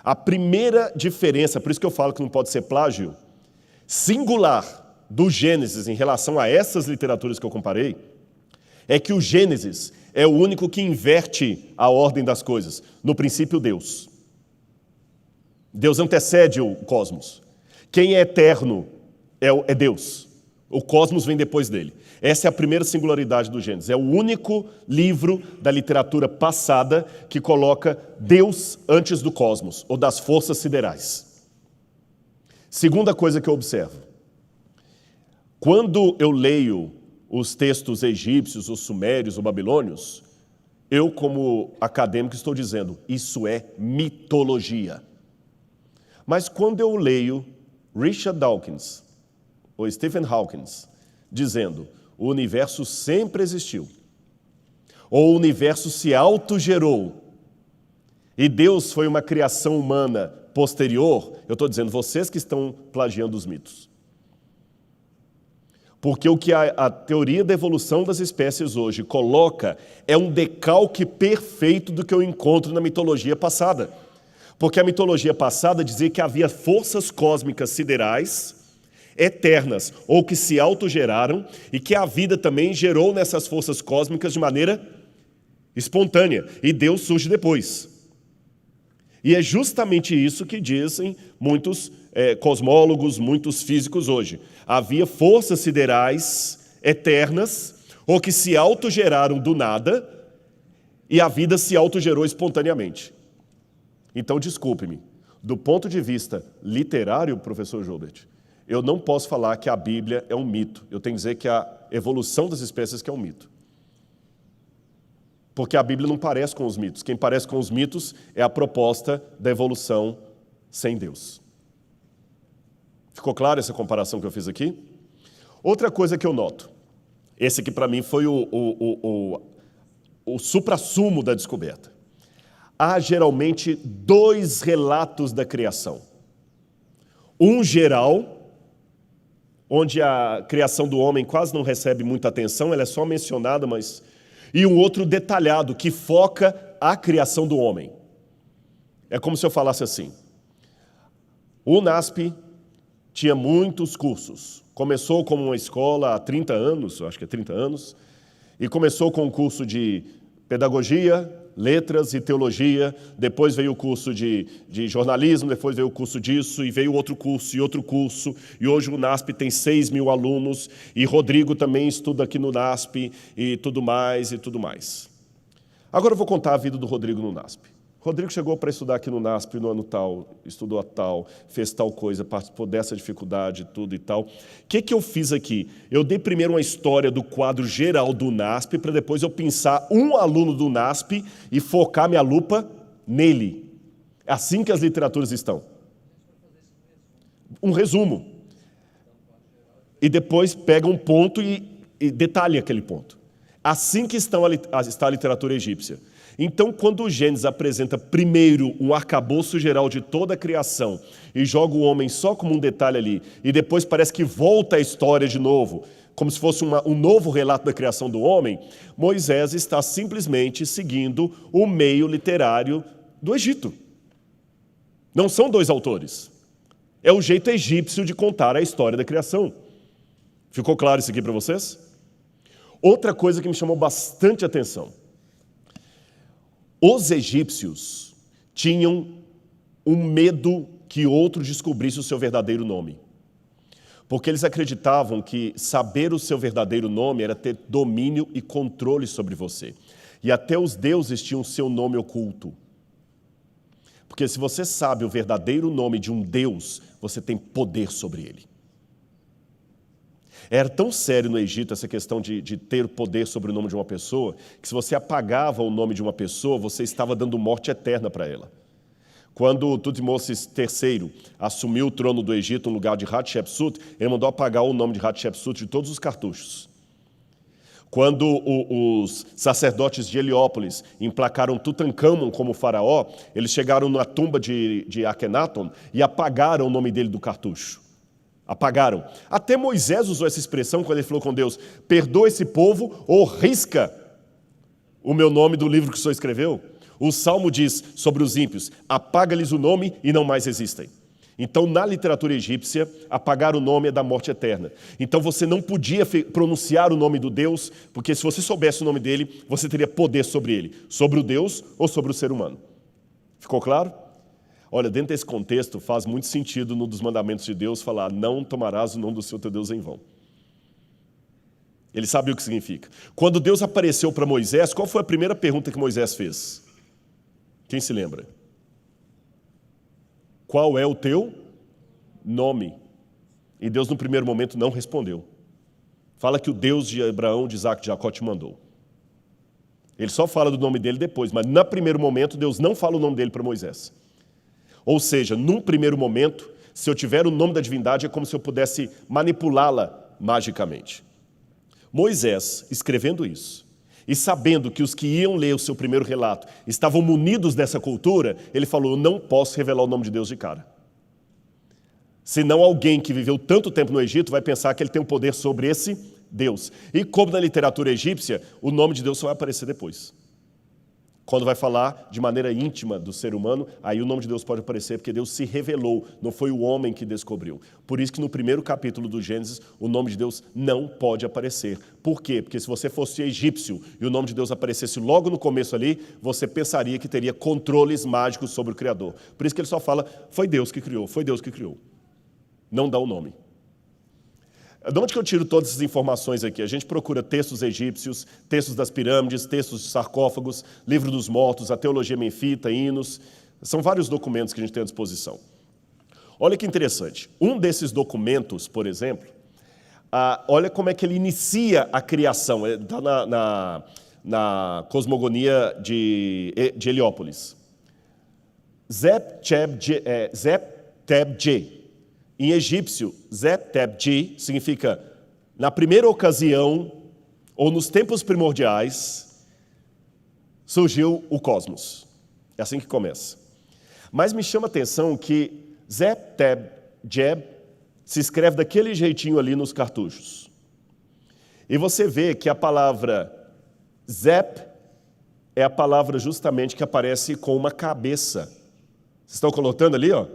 A primeira diferença, por isso que eu falo que não pode ser plágio, singular do Gênesis em relação a essas literaturas que eu comparei, é que o Gênesis é o único que inverte a ordem das coisas. No princípio, Deus. Deus antecede o cosmos. Quem é eterno é Deus. O cosmos vem depois dele. Essa é a primeira singularidade do Gênesis. É o único livro da literatura passada que coloca Deus antes do cosmos, ou das forças siderais. Segunda coisa que eu observo. Quando eu leio os textos egípcios, os sumérios, os babilônios, eu, como acadêmico, estou dizendo, isso é mitologia. Mas quando eu leio Richard Dawkins, ou Stephen Hawking, dizendo, o universo sempre existiu, ou o universo se autogerou, e Deus foi uma criação humana posterior, eu estou dizendo, vocês que estão plagiando os mitos. Porque o que a teoria da evolução das espécies hoje coloca é um decalque perfeito do que eu encontro na mitologia passada. Porque a mitologia passada dizia que havia forças cósmicas siderais, eternas, ou que se autogeraram, e que a vida também gerou nessas forças cósmicas de maneira espontânea, e Deus surge depois. E é justamente isso que dizem muitos cosmólogos, muitos físicos hoje. Havia forças siderais eternas, ou que se autogeraram do nada, e a vida se autogerou espontaneamente. Então, desculpe-me, do ponto de vista literário, professor Joubert, eu não posso falar que a Bíblia é um mito. Eu tenho que dizer que a evolução das espécies que é um mito. Porque a Bíblia não parece com os mitos. Quem parece com os mitos é a proposta da evolução sem Deus. Ficou clara essa comparação que eu fiz aqui? Outra coisa que eu noto, esse aqui para mim foi o suprassumo da descoberta. Há geralmente dois relatos da criação. Um geral, onde a criação do homem quase não recebe muita atenção, ela é só mencionada, mas... E um outro detalhado, que foca a criação do homem. É como se eu falasse assim, o NASP tinha muitos cursos. Começou como uma escola há 30 anos, acho que é 30 anos, e começou com um curso de pedagogia, letras e teologia, depois veio o curso de jornalismo, depois veio o curso disso, e veio outro curso, e hoje o NASP tem 6 mil alunos, e Rodrigo também estuda aqui no NASP, e tudo mais, e tudo mais. Agora eu vou contar a vida do Rodrigo no NASP. Rodrigo chegou para estudar aqui no NASP no ano tal, estudou a tal, fez tal coisa, participou dessa dificuldade, tudo e tal. O que eu fiz aqui? Eu dei primeiro uma história do quadro geral do NASP, para depois eu pensar um aluno do NASP e focar minha lupa nele. É assim que as literaturas estão. Um resumo. E depois pega um ponto e detalha aquele ponto. Assim que está a literatura egípcia. Então, quando o Gênesis apresenta primeiro um arcabouço geral de toda a criação e joga o homem só como um detalhe ali, e depois parece que volta a história de novo, como se fosse um novo relato da criação do homem, Moisés está simplesmente seguindo o meio literário do Egito. Não são dois autores. É o jeito egípcio de contar a história da criação. Ficou claro isso aqui para vocês? Outra coisa que me chamou bastante atenção. Os egípcios tinham um medo que outro descobrisse o seu verdadeiro nome. Porque eles acreditavam que saber o seu verdadeiro nome era ter domínio e controle sobre você. E até os deuses tinham seu nome oculto. Porque se você sabe o verdadeiro nome de um deus, você tem poder sobre ele. Era tão sério no Egito essa questão de ter poder sobre o nome de uma pessoa, que se você apagava o nome de uma pessoa, você estava dando morte eterna para ela. Quando Tutmoses III assumiu o trono do Egito no lugar de Hatshepsut, ele mandou apagar o nome de Hatshepsut de todos os cartuchos. Quando os sacerdotes de Heliópolis emplacaram Tutancâmon como faraó, eles chegaram na tumba de Akhenaton e apagaram o nome dele do cartucho. Apagaram. Até Moisés usou essa expressão quando ele falou com Deus, perdoa esse povo ou risca o meu nome do livro que o Senhor escreveu. O Salmo diz sobre os ímpios, apaga-lhes o nome e não mais existem. Então, na literatura egípcia, apagar o nome é da morte eterna. Então, você não podia pronunciar o nome do Deus, porque se você soubesse o nome dele, você teria poder sobre ele, sobre o Deus ou sobre o ser humano. Ficou claro? Olha, dentro desse contexto, faz muito sentido no dos mandamentos de Deus falar, não tomarás o nome do Senhor teu Deus em vão. Ele sabia o que significa. Quando Deus apareceu para Moisés, qual foi a primeira pergunta que Moisés fez? Quem se lembra? Qual é o teu nome? E Deus, no primeiro momento, não respondeu. Fala que o Deus de Abraão, de Isaac e de Jacó te mandou. Ele só fala do nome dele depois, mas no primeiro momento Deus não fala o nome dele para Moisés. Ou seja, num primeiro momento, se eu tiver o nome da divindade, é como se eu pudesse manipulá-la magicamente. Moisés, escrevendo isso, e sabendo que os que iam ler o seu primeiro relato estavam munidos dessa cultura, ele falou, eu não posso revelar o nome de Deus de cara. Senão alguém que viveu tanto tempo no Egito vai pensar que ele tem um poder sobre esse Deus. E como na literatura egípcia, o nome de Deus só vai aparecer depois. Quando vai falar de maneira íntima do ser humano, aí o nome de Deus pode aparecer, porque Deus se revelou, não foi o homem que descobriu. Por isso que no primeiro capítulo do Gênesis, o nome de Deus não pode aparecer. Por quê? Porque se você fosse egípcio e o nome de Deus aparecesse logo no começo ali, você pensaria que teria controles mágicos sobre o Criador. Por isso que ele só fala, foi Deus que criou, foi Deus que criou. Não dá o nome. De onde que eu tiro todas essas informações aqui? A gente procura textos egípcios, textos das pirâmides, textos de sarcófagos, livro dos mortos, a teologia menfita, hinos. São vários documentos que a gente tem à disposição. Olha que interessante. Um desses documentos, por exemplo, olha como é que ele inicia a criação. Está na cosmogonia de Heliópolis. Zep-Teb-Je. Em egípcio, Zep-Teb-Je significa na primeira ocasião, ou nos tempos primordiais, surgiu o cosmos. É assim que começa. Mas me chama a atenção que Zep-Teb-Je se escreve daquele jeitinho ali nos cartuchos. E você vê que a palavra Zep é a palavra justamente que aparece com uma cabeça. Vocês estão colocando ali, ó?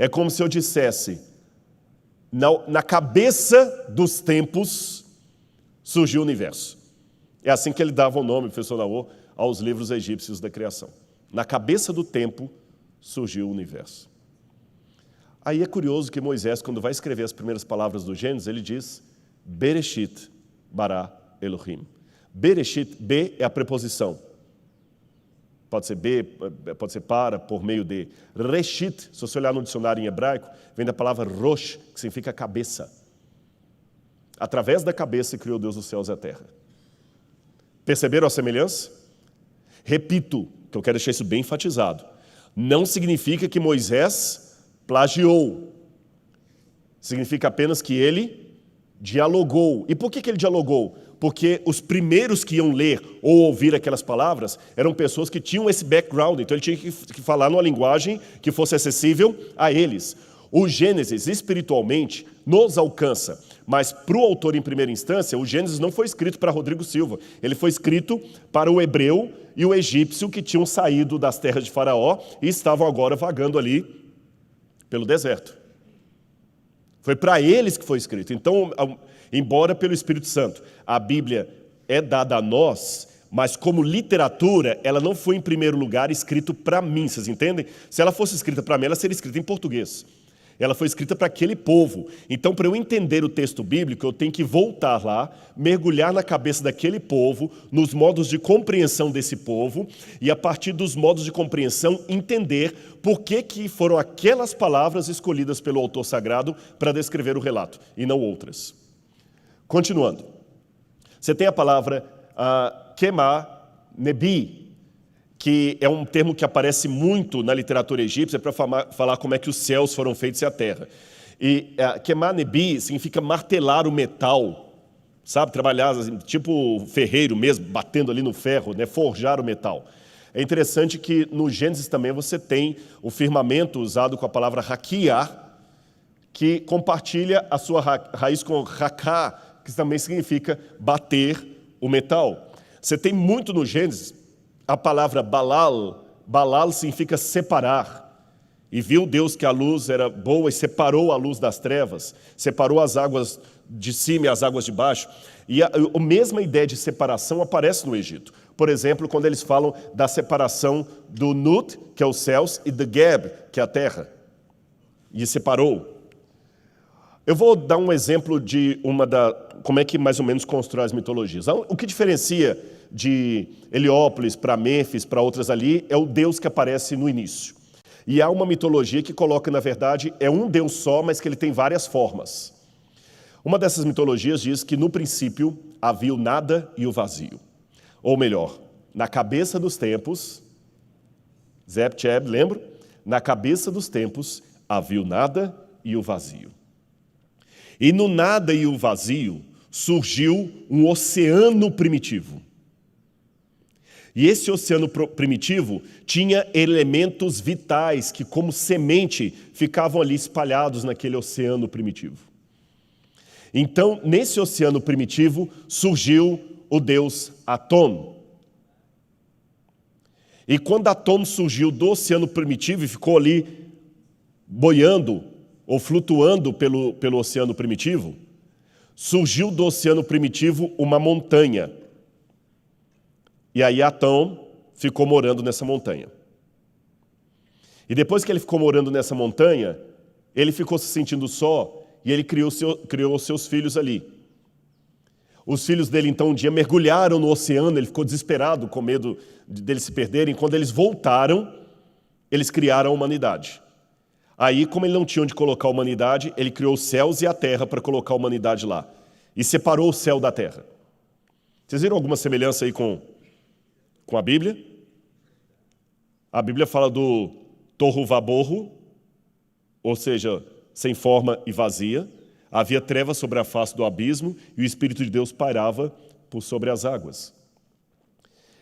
É como se eu dissesse, na cabeça dos tempos surgiu o universo. É assim que ele dava o nome, professor Naor, aos livros egípcios da criação. Na cabeça do tempo surgiu o universo. Aí é curioso que Moisés, quando vai escrever as primeiras palavras do Gênesis, ele diz, Bereshit bara Elohim. Bereshit, B é a preposição. Pode ser B, pode ser para, por meio de. Reshit, se você olhar no dicionário em hebraico, vem da palavra rosh, que significa cabeça. Através da cabeça criou Deus os céus e a terra. Perceberam a semelhança? Repito, que eu quero deixar isso bem enfatizado. Não significa que Moisés plagiou. Significa apenas que ele dialogou. E por que ele dialogou? Porque os primeiros que iam ler ou ouvir aquelas palavras eram pessoas que tinham esse background, então ele tinha que falar numa linguagem que fosse acessível a eles. O Gênesis, espiritualmente, nos alcança, mas para o autor em primeira instância, o Gênesis não foi escrito para Rodrigo Silva, ele foi escrito para o hebreu e o egípcio que tinham saído das terras de Faraó e estavam agora vagando ali pelo deserto. Foi para eles que foi escrito. Então, embora pelo Espírito Santo a Bíblia é dada a nós, mas como literatura, ela não foi em primeiro lugar escrito para mim, vocês entendem? Se ela fosse escrita para mim, ela seria escrita em português. Ela foi escrita para aquele povo. Então, para eu entender o texto bíblico, eu tenho que voltar lá, mergulhar na cabeça daquele povo, nos modos de compreensão desse povo, e a partir dos modos de compreensão, entender por que foram aquelas palavras escolhidas pelo autor sagrado para descrever o relato, e não outras. Continuando. Você tem a palavra Kema Nebi, que é um termo que aparece muito na literatura egípcia para falar como é que os céus foram feitos e a terra. E Kema Nebi significa martelar o metal, sabe? Trabalhar assim, tipo ferreiro mesmo, batendo ali no ferro, né? Forjar o metal. É interessante que no Gênesis também você tem o firmamento usado com a palavra Rakia, que compartilha a sua raiz com Raká, que também significa bater o metal. Você tem muito no Gênesis a palavra Balal. Balal significa separar. E viu Deus que a luz era boa e separou a luz das trevas, separou as águas de cima e as águas de baixo. E a mesma ideia de separação aparece no Egito. Por exemplo, quando eles falam da separação do Nut, que é os céus, e do Geb, que é a terra. E separou. Eu vou dar um exemplo de como é que mais ou menos constrói as mitologias. O que diferencia de Heliópolis para Mênfis, para outras ali, é o Deus que aparece no início. E há uma mitologia que coloca, na verdade, é um Deus só, mas que ele tem várias formas. Uma dessas mitologias diz que no princípio havia o nada e o vazio. Ou melhor, na cabeça dos tempos, Zeb, Cheb, lembra? Na cabeça dos tempos havia o nada e o vazio. E no nada e o vazio surgiu um oceano primitivo. E esse oceano primitivo tinha elementos vitais que, como semente, ficavam ali espalhados naquele oceano primitivo. Então, nesse oceano primitivo, surgiu o deus Atom. E quando Atom surgiu do oceano primitivo e ficou ali boiando ou flutuando pelo oceano primitivo, surgiu do oceano primitivo uma montanha. E aí Atom ficou morando nessa montanha. E depois que ele ficou morando nessa montanha, ele ficou se sentindo só e ele criou seus filhos ali. Os filhos dele, então, um dia mergulharam no oceano, ele ficou desesperado, com medo deles se perderem. Quando eles voltaram, eles criaram a humanidade. Aí, como ele não tinha onde colocar a humanidade, ele criou os céus e a terra para colocar a humanidade lá. E separou o céu da terra. Vocês viram alguma semelhança aí com a Bíblia? A Bíblia fala do Tohu Vabohu, ou seja, sem forma e vazia. Havia trevas sobre a face do abismo e o Espírito de Deus pairava por sobre as águas.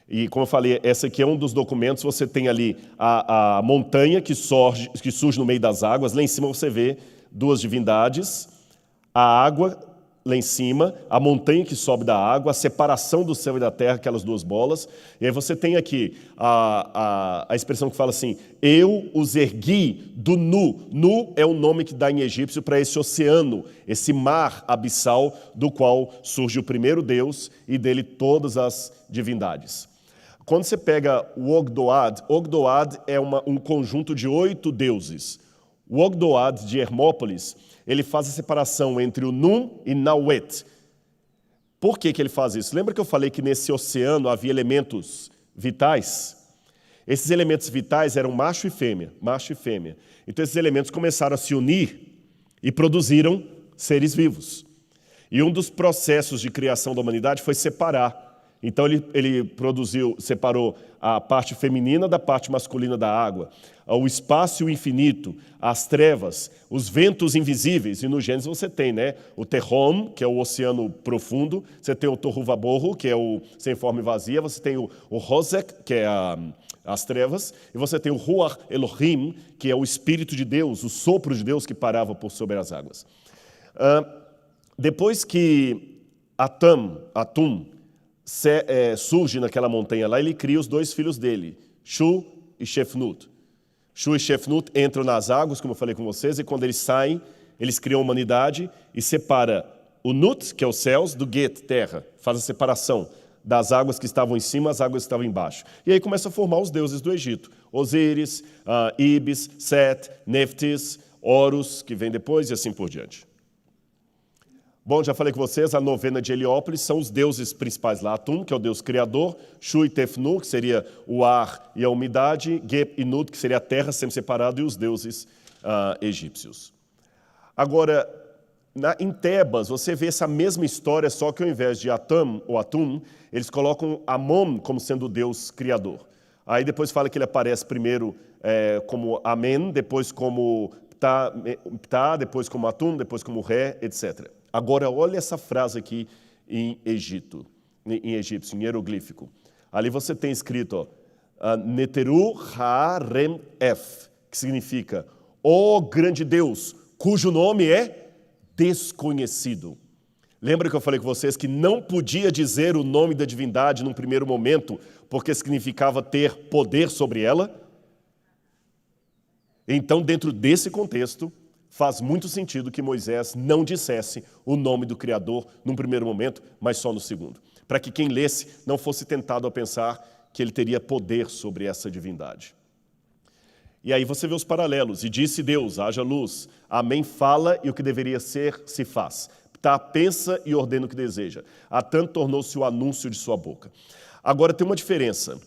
E, como eu falei, esse aqui é um dos documentos. Você tem ali a montanha que surge no meio das águas. Lá em cima você vê duas divindades, a água lá em cima, a montanha que sobe da água, a separação do céu e da terra, aquelas duas bolas. E aí você tem aqui a expressão que fala assim: eu os ergui do Nu. Nu é o nome que dá em egípcio para esse oceano, esse mar abissal do qual surge o primeiro Deus e dele todas as divindades. Quando você pega o Ogdoad é um conjunto de 8 deuses. O Ogdoad de Hermópolis, ele faz a separação entre o Num e Nauet. Por que ele faz isso? Lembra que eu falei que nesse oceano havia elementos vitais? Esses elementos vitais eram macho e fêmea. Então esses elementos começaram a se unir e produziram seres vivos. E um dos processos de criação da humanidade foi separar. Então ele separou a parte feminina da parte masculina da água, o espaço e o infinito, as trevas, os ventos invisíveis. E no Gênesis você tem, né, o Tehom, que é o oceano profundo, você tem o Tohu Vabohu, que é o sem forma e vazia, você tem o Hosek, que é as trevas, e você tem o Ruach Elohim, que é o Espírito de Deus, o sopro de Deus que parava por sobre as águas. Depois que Atum surge naquela montanha lá, ele cria os 2 filhos dele, Shu e Shefnut. Shu e Shefnut entram nas águas, como eu falei com vocês, e quando eles saem, eles criam a humanidade e separa o Nut, que é os céus, do Get, terra. Faz a separação das águas que estavam em cima, as águas que estavam embaixo. E aí começa a formar os deuses do Egito. Osíris, Ibis, Set, Neftis, Horus, que vem depois, e assim por diante. Bom, já falei com vocês, a novena de Heliópolis são os deuses principais lá. Atum, que é o deus criador, Shu e Tefnu, que seria o ar e a umidade, Geb e Nut, que seria a terra sempre separada, e os deuses egípcios. Agora, em Tebas, você vê essa mesma história, só que ao invés de Atum, eles colocam Amon como sendo o deus criador. Aí depois fala que ele aparece primeiro como Amen, depois como Ptah, depois como Atum, depois como Ré, etc. Agora, olha essa frase aqui em egípcio, em hieroglífico. Ali você tem escrito, Neteru Ha-Rem Ef, que significa, ó grande Deus, cujo nome é desconhecido. Lembra que eu falei com vocês que não podia dizer o nome da divindade num primeiro momento, porque significava ter poder sobre ela? Então, dentro desse contexto, faz muito sentido que Moisés não dissesse o nome do Criador num primeiro momento, mas só no segundo. Para que quem lesse não fosse tentado a pensar que ele teria poder sobre essa divindade. E aí você vê os paralelos. E disse Deus, haja luz. Amém fala e o que deveria ser se faz. Ptah pensa e ordena o que deseja. Atam tornou-se o anúncio de sua boca. Agora tem uma diferença.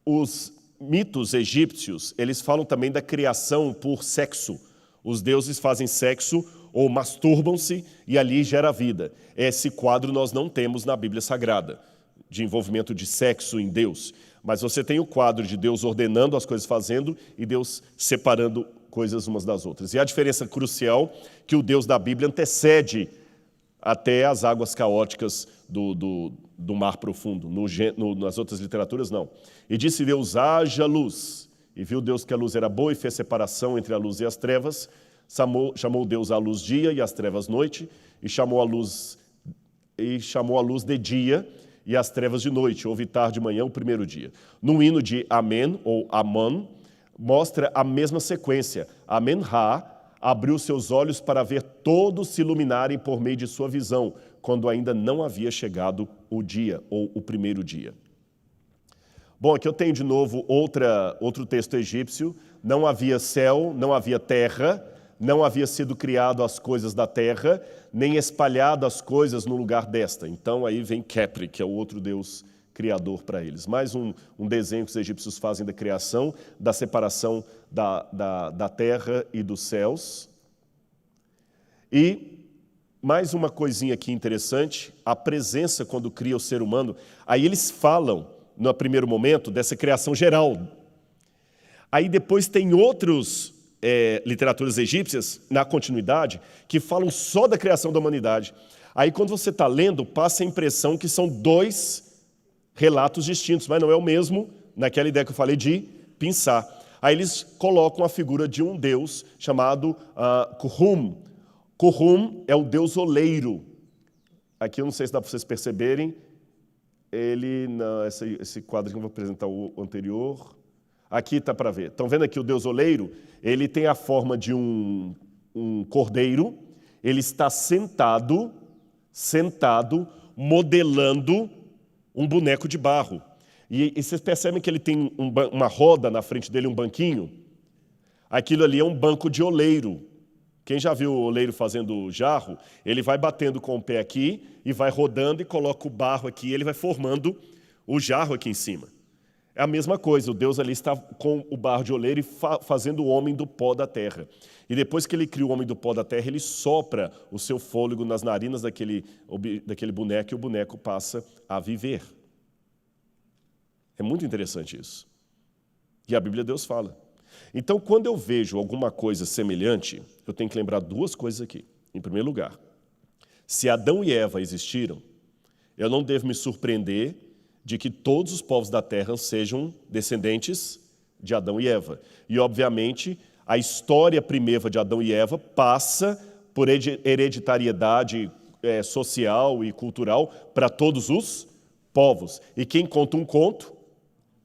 Os mitos egípcios, eles falam também da criação por sexo. Os deuses fazem sexo ou masturbam-se e ali gera vida. Esse quadro nós não temos na Bíblia Sagrada, de envolvimento de sexo em Deus. Mas você tem o quadro de Deus ordenando as coisas, fazendo, e Deus separando coisas umas das outras. E a diferença crucial que o Deus da Bíblia antecede até as águas caóticas do mar profundo. Nas outras literaturas, não. E disse Deus, haja luz. E viu Deus que a luz era boa e fez separação entre a luz e as trevas. Chamou Deus a luz dia e as trevas noite. E chamou a luz de dia e as trevas de noite. Houve tarde de manhã o primeiro dia. No hino de Amém, ou Amon, mostra a mesma sequência. Amen-Ra abriu seus olhos para ver todos se iluminarem por meio de sua visão, quando ainda não havia chegado o dia, ou o primeiro dia. Bom, aqui eu tenho de novo outro texto egípcio. Não havia céu, não havia terra, não havia sido criado as coisas da terra, nem espalhado as coisas no lugar desta. Então aí vem Khepri, que é o outro deus criador para eles. Mais um desenho que os egípcios fazem da criação, da separação da terra e dos céus. E mais uma coisinha aqui interessante, a presença quando cria o ser humano. Aí eles falam, no primeiro momento, dessa criação geral. Aí depois tem outros literaturas egípcias, na continuidade, que falam só da criação da humanidade. Aí quando você está lendo, passa a impressão que são dois relatos distintos, mas não é o mesmo, naquela ideia que eu falei de pensar. Aí eles colocam a figura de um deus chamado Kuhum. Kuhum é o deus oleiro. Aqui eu não sei se dá para vocês perceberem, esse quadro que eu vou apresentar o anterior, aqui está para ver. Estão vendo aqui o deus oleiro? Ele tem a forma de um cordeiro, ele está sentado, modelando um boneco de barro. E vocês percebem que ele tem uma roda na frente dele, um banquinho? Aquilo ali é um banco de oleiro. Quem já viu o oleiro fazendo jarro, ele vai batendo com o pé aqui e vai rodando e coloca o barro aqui, ele vai formando o jarro aqui em cima. É a mesma coisa, o Deus ali está com o barro de oleiro e fazendo o homem do pó da terra. E depois que ele cria o homem do pó da terra, ele sopra o seu fôlego nas narinas daquele boneco e o boneco passa a viver. É muito interessante isso. E a Bíblia Deus fala. Então, quando eu vejo alguma coisa semelhante, eu tenho que lembrar duas coisas aqui. Em primeiro lugar, se Adão e Eva existiram, eu não devo me surpreender de que todos os povos da terra sejam descendentes de Adão e Eva. E, obviamente, a história primeva de Adão e Eva passa por hereditariedade social e cultural para todos os povos. E quem conta um conto,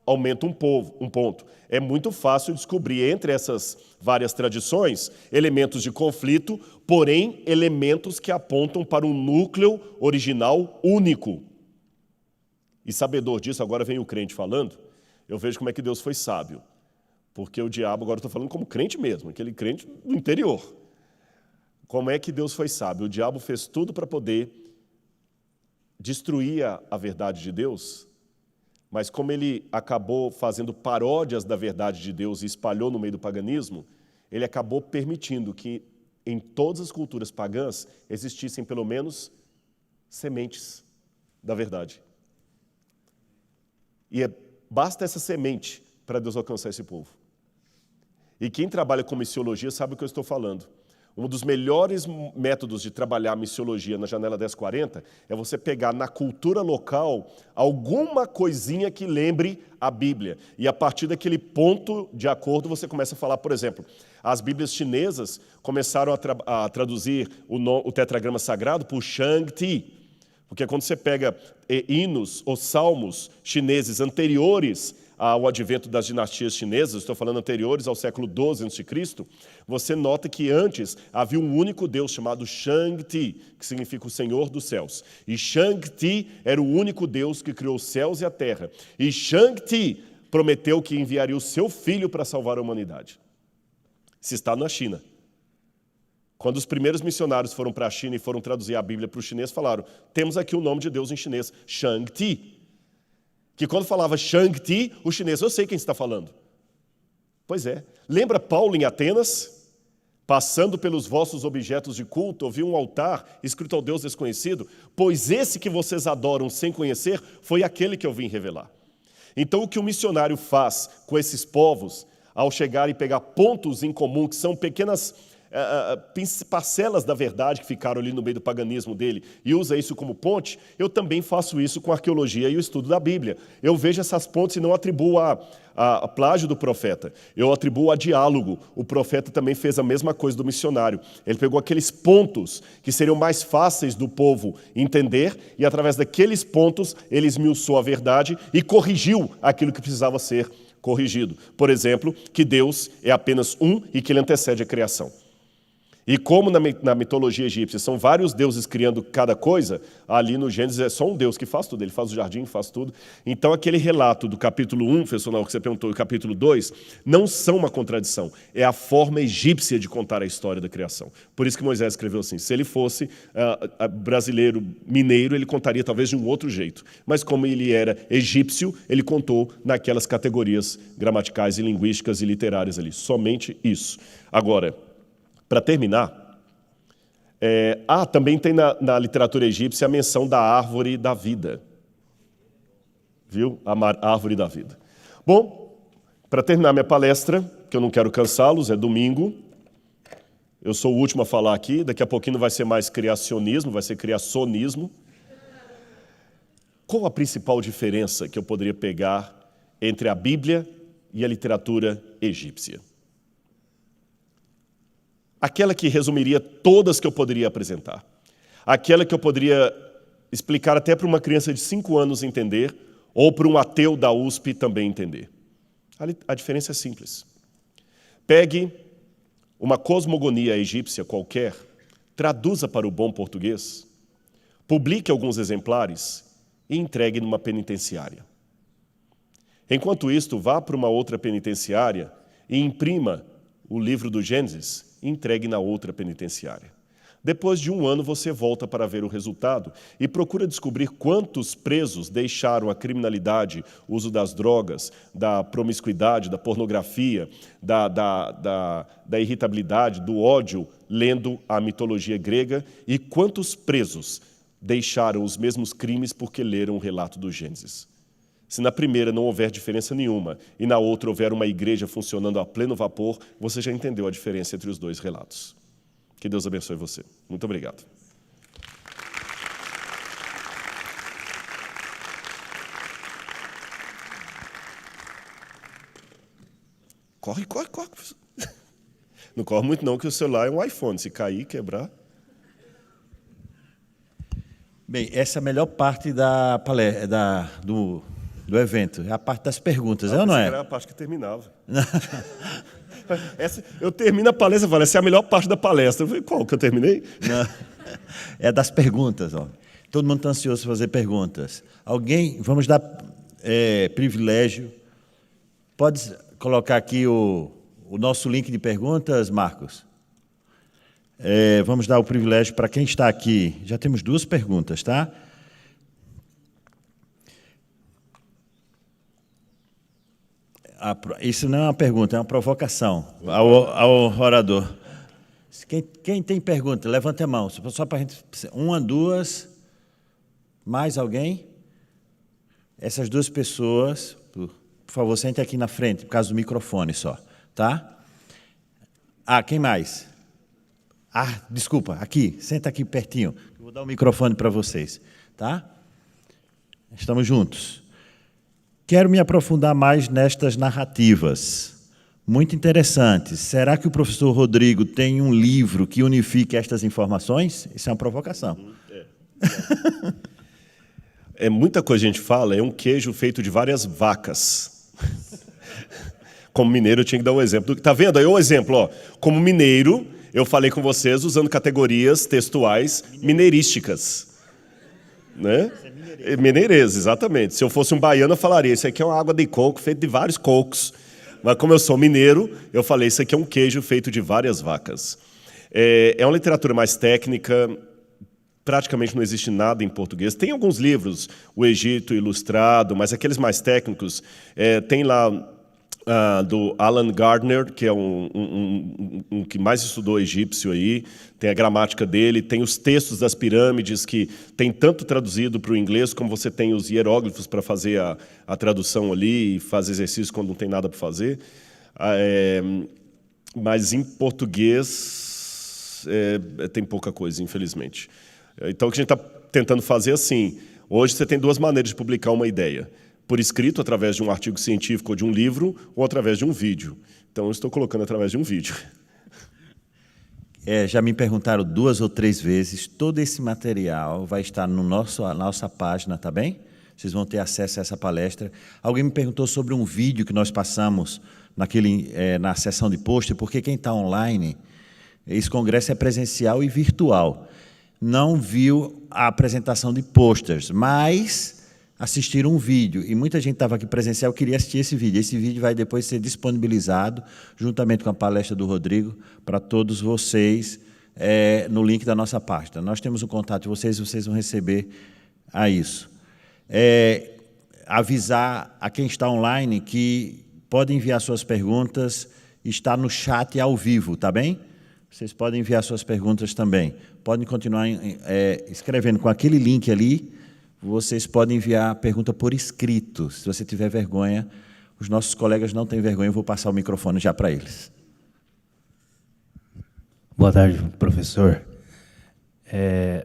aumenta um ponto. É muito fácil descobrir entre essas várias tradições elementos de conflito, porém elementos que apontam para um núcleo original único. E sabedor disso, agora vem o crente falando, eu vejo como é que Deus foi sábio. Porque o diabo, agora eu estou falando como crente mesmo, aquele crente do interior. Como é que Deus foi sábio? O diabo fez tudo para poder destruir a verdade de Deus, mas como ele acabou fazendo paródias da verdade de Deus e espalhou no meio do paganismo, ele acabou permitindo que em todas as culturas pagãs existissem pelo menos sementes da verdade. E basta essa semente para Deus alcançar esse povo. E quem trabalha com missiologia sabe o que eu estou falando. Um dos melhores métodos de trabalhar a missiologia na janela 1040 é você pegar na cultura local alguma coisinha que lembre a Bíblia. E a partir daquele ponto de acordo você começa a falar, por exemplo, as Bíblias chinesas começaram a traduzir o tetragrama sagrado por Shang-Ti. Porque quando você pega hinos ou salmos chineses anteriores ao advento das dinastias chinesas, estou falando anteriores ao século XII a.C., você nota que antes havia um único Deus chamado Shang-Ti, que significa o Senhor dos céus. E Shang-Ti era o único Deus que criou os céus e a terra. E Shang-Ti prometeu que enviaria o seu filho para salvar a humanidade. Se está na China. Quando os primeiros missionários foram para a China e foram traduzir a Bíblia para o chinês, falaram, temos aqui o nome de Deus em chinês, Shang-Ti. Que quando falava Shang-Ti, o chinês, eu sei quem está falando. Pois é. Lembra Paulo em Atenas? Passando pelos vossos objetos de culto, ouvi um altar escrito ao Deus desconhecido, pois esse que vocês adoram sem conhecer foi aquele que eu vim revelar. Então, o que o missionário faz com esses povos, ao chegar e pegar pontos em comum, que são pequenas parcelas da verdade que ficaram ali no meio do paganismo dele, e usa isso como ponte, eu também faço isso com a arqueologia e o estudo da Bíblia. Eu vejo essas pontes e não atribuo a plágio do profeta, eu atribuo a diálogo. O profeta também fez a mesma coisa do missionário. Ele pegou aqueles pontos que seriam mais fáceis do povo entender, e através daqueles pontos ele esmiuçou a verdade e corrigiu aquilo que precisava ser corrigido. Por exemplo, que Deus é apenas um e que ele antecede a criação. E como na mitologia egípcia são vários deuses criando cada coisa, ali no Gênesis é só um Deus que faz tudo, ele faz o jardim, faz tudo. Então aquele relato do capítulo 1, professor Naul, que você perguntou, e o capítulo 2, não são uma contradição, é a forma egípcia de contar a história da criação. Por isso que Moisés escreveu assim, se ele fosse brasileiro, mineiro, ele contaria talvez de um outro jeito. Mas como ele era egípcio, ele contou naquelas categorias gramaticais e linguísticas e literárias ali, somente isso. Agora, para terminar, também tem na literatura egípcia a menção da árvore da vida. Viu? A árvore da vida. Bom, para terminar minha palestra, que eu não quero cansá-los, é domingo. Eu sou o último a falar aqui, daqui a pouquinho não vai ser mais criacionismo, vai ser criacionismo. Qual a principal diferença que eu poderia pegar entre a Bíblia e a literatura egípcia? Aquela que resumiria todas que eu poderia apresentar. Aquela que eu poderia explicar até para uma criança de 5 anos entender, ou para um ateu da USP também entender. A diferença é simples. Pegue uma cosmogonia egípcia qualquer, traduza para o bom português, publique alguns exemplares e entregue numa penitenciária. Enquanto isto, vá para uma outra penitenciária e imprima o livro do Gênesis, entregue na outra penitenciária. Depois de 1 ano, você volta para ver o resultado e procura descobrir quantos presos deixaram a criminalidade, o uso das drogas, da promiscuidade, da pornografia, da irritabilidade, do ódio, lendo a mitologia grega, e quantos presos deixaram os mesmos crimes porque leram o relato do Gênesis. Se na primeira não houver diferença nenhuma e na outra houver uma igreja funcionando a pleno vapor, você já entendeu a diferença entre os dois relatos. Que Deus abençoe você. Muito obrigado. Corre. Não corre muito não, que o celular é um iPhone. Se cair, quebrar... Bem, essa é a melhor parte do evento, é a parte das perguntas, é ou não é? Era a parte que terminava. Eu termino a palestra e falo, essa é a melhor parte da palestra. Eu falei, qual que eu terminei? Não, é das perguntas. Ó. Todo mundo está ansioso para fazer perguntas. Alguém, vamos dar privilégio. Pode colocar aqui o nosso link de perguntas, Marcos? Vamos dar o privilégio para quem está aqui. Já temos 2 perguntas, tá? Isso não é uma pergunta, é uma provocação ao orador. Quem tem pergunta, levante a mão. Só para a gente... 1, 2... Mais alguém? Essas 2 pessoas, por favor, sente aqui na frente, por causa do microfone só, tá? Quem mais? Desculpa, aqui, senta aqui pertinho. Vou dar o microfone para vocês, tá? Estamos juntos. Quero me aprofundar mais nestas narrativas. Muito interessantes. Será que o professor Rodrigo tem um livro que unifique estas informações? Isso é uma provocação. É muita coisa que a gente fala, é um queijo feito de várias vacas. Como mineiro, eu tinha que dar um exemplo. Está vendo aí o exemplo? Ó. Como mineiro, eu falei com vocês usando categorias textuais mineirísticas. Né? Mineirês, exatamente. Se eu fosse um baiano, eu falaria, isso aqui é uma água de coco feita de vários cocos. Mas como eu sou mineiro, eu falei, isso aqui é um queijo feito de várias vacas. É uma literatura mais técnica, praticamente não existe nada em português. Tem alguns livros, o Egito Ilustrado, mas aqueles mais técnicos, tem lá do Alan Gardner, que é um que mais estudou egípcio aí, tem a gramática dele, tem os textos das pirâmides, que tem tanto traduzido para o inglês, como você tem os hieróglifos para fazer a tradução ali e fazer exercício quando não tem nada para fazer. Mas em português tem pouca coisa, infelizmente. Então, o que a gente está tentando fazer é assim, hoje você tem duas maneiras de publicar uma ideia. Por escrito, através de um artigo científico ou de um livro, ou através de um vídeo. Então, eu estou colocando através de um vídeo. Já me perguntaram 2 ou 3 vezes, todo esse material vai estar na nossa página, tá bem? Vocês vão ter acesso a essa palestra. Alguém me perguntou sobre um vídeo que nós passamos na sessão de pôster, porque quem está online, esse congresso é presencial e virtual. Não viu a apresentação de posters, mas assistiram um vídeo, e muita gente estava aqui presencial queria assistir esse vídeo. Esse vídeo vai depois ser disponibilizado, juntamente com a palestra do Rodrigo, para todos vocês, no link da nossa página. Nós temos o contato de vocês, vocês vão receber a isso. Avisar a quem está online que pode enviar suas perguntas, está no chat ao vivo, tá bem? Vocês podem enviar suas perguntas também. Podem continuar escrevendo com aquele link ali. Vocês podem enviar a pergunta por escrito. Se você tiver vergonha, os nossos colegas não têm vergonha, eu vou passar o microfone já para eles. Boa tarde, professor.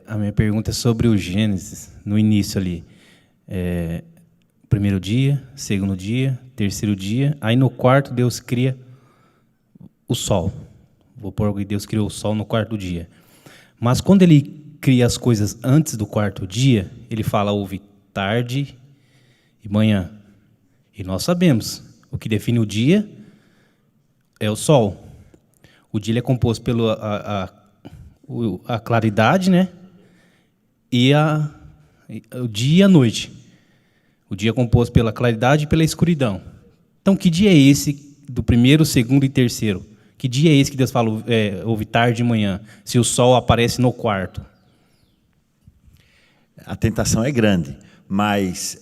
A minha pergunta é sobre o Gênesis, no início ali. Primeiro dia, segundo dia, terceiro dia, aí no quarto Deus cria o sol. Vou pôr que Deus criou o sol no quarto dia. Mas quando ele cria as coisas antes do quarto dia, ele fala, houve tarde e manhã. E nós sabemos, o que define o dia é o sol. O dia ele é composto pela a claridade, né? E o dia e a noite. O dia é composto pela claridade e pela escuridão. Então, que dia é esse do primeiro, segundo e terceiro? Que dia é esse que Deus fala, houve tarde e manhã, se o sol aparece no quarto? A tentação é grande, mas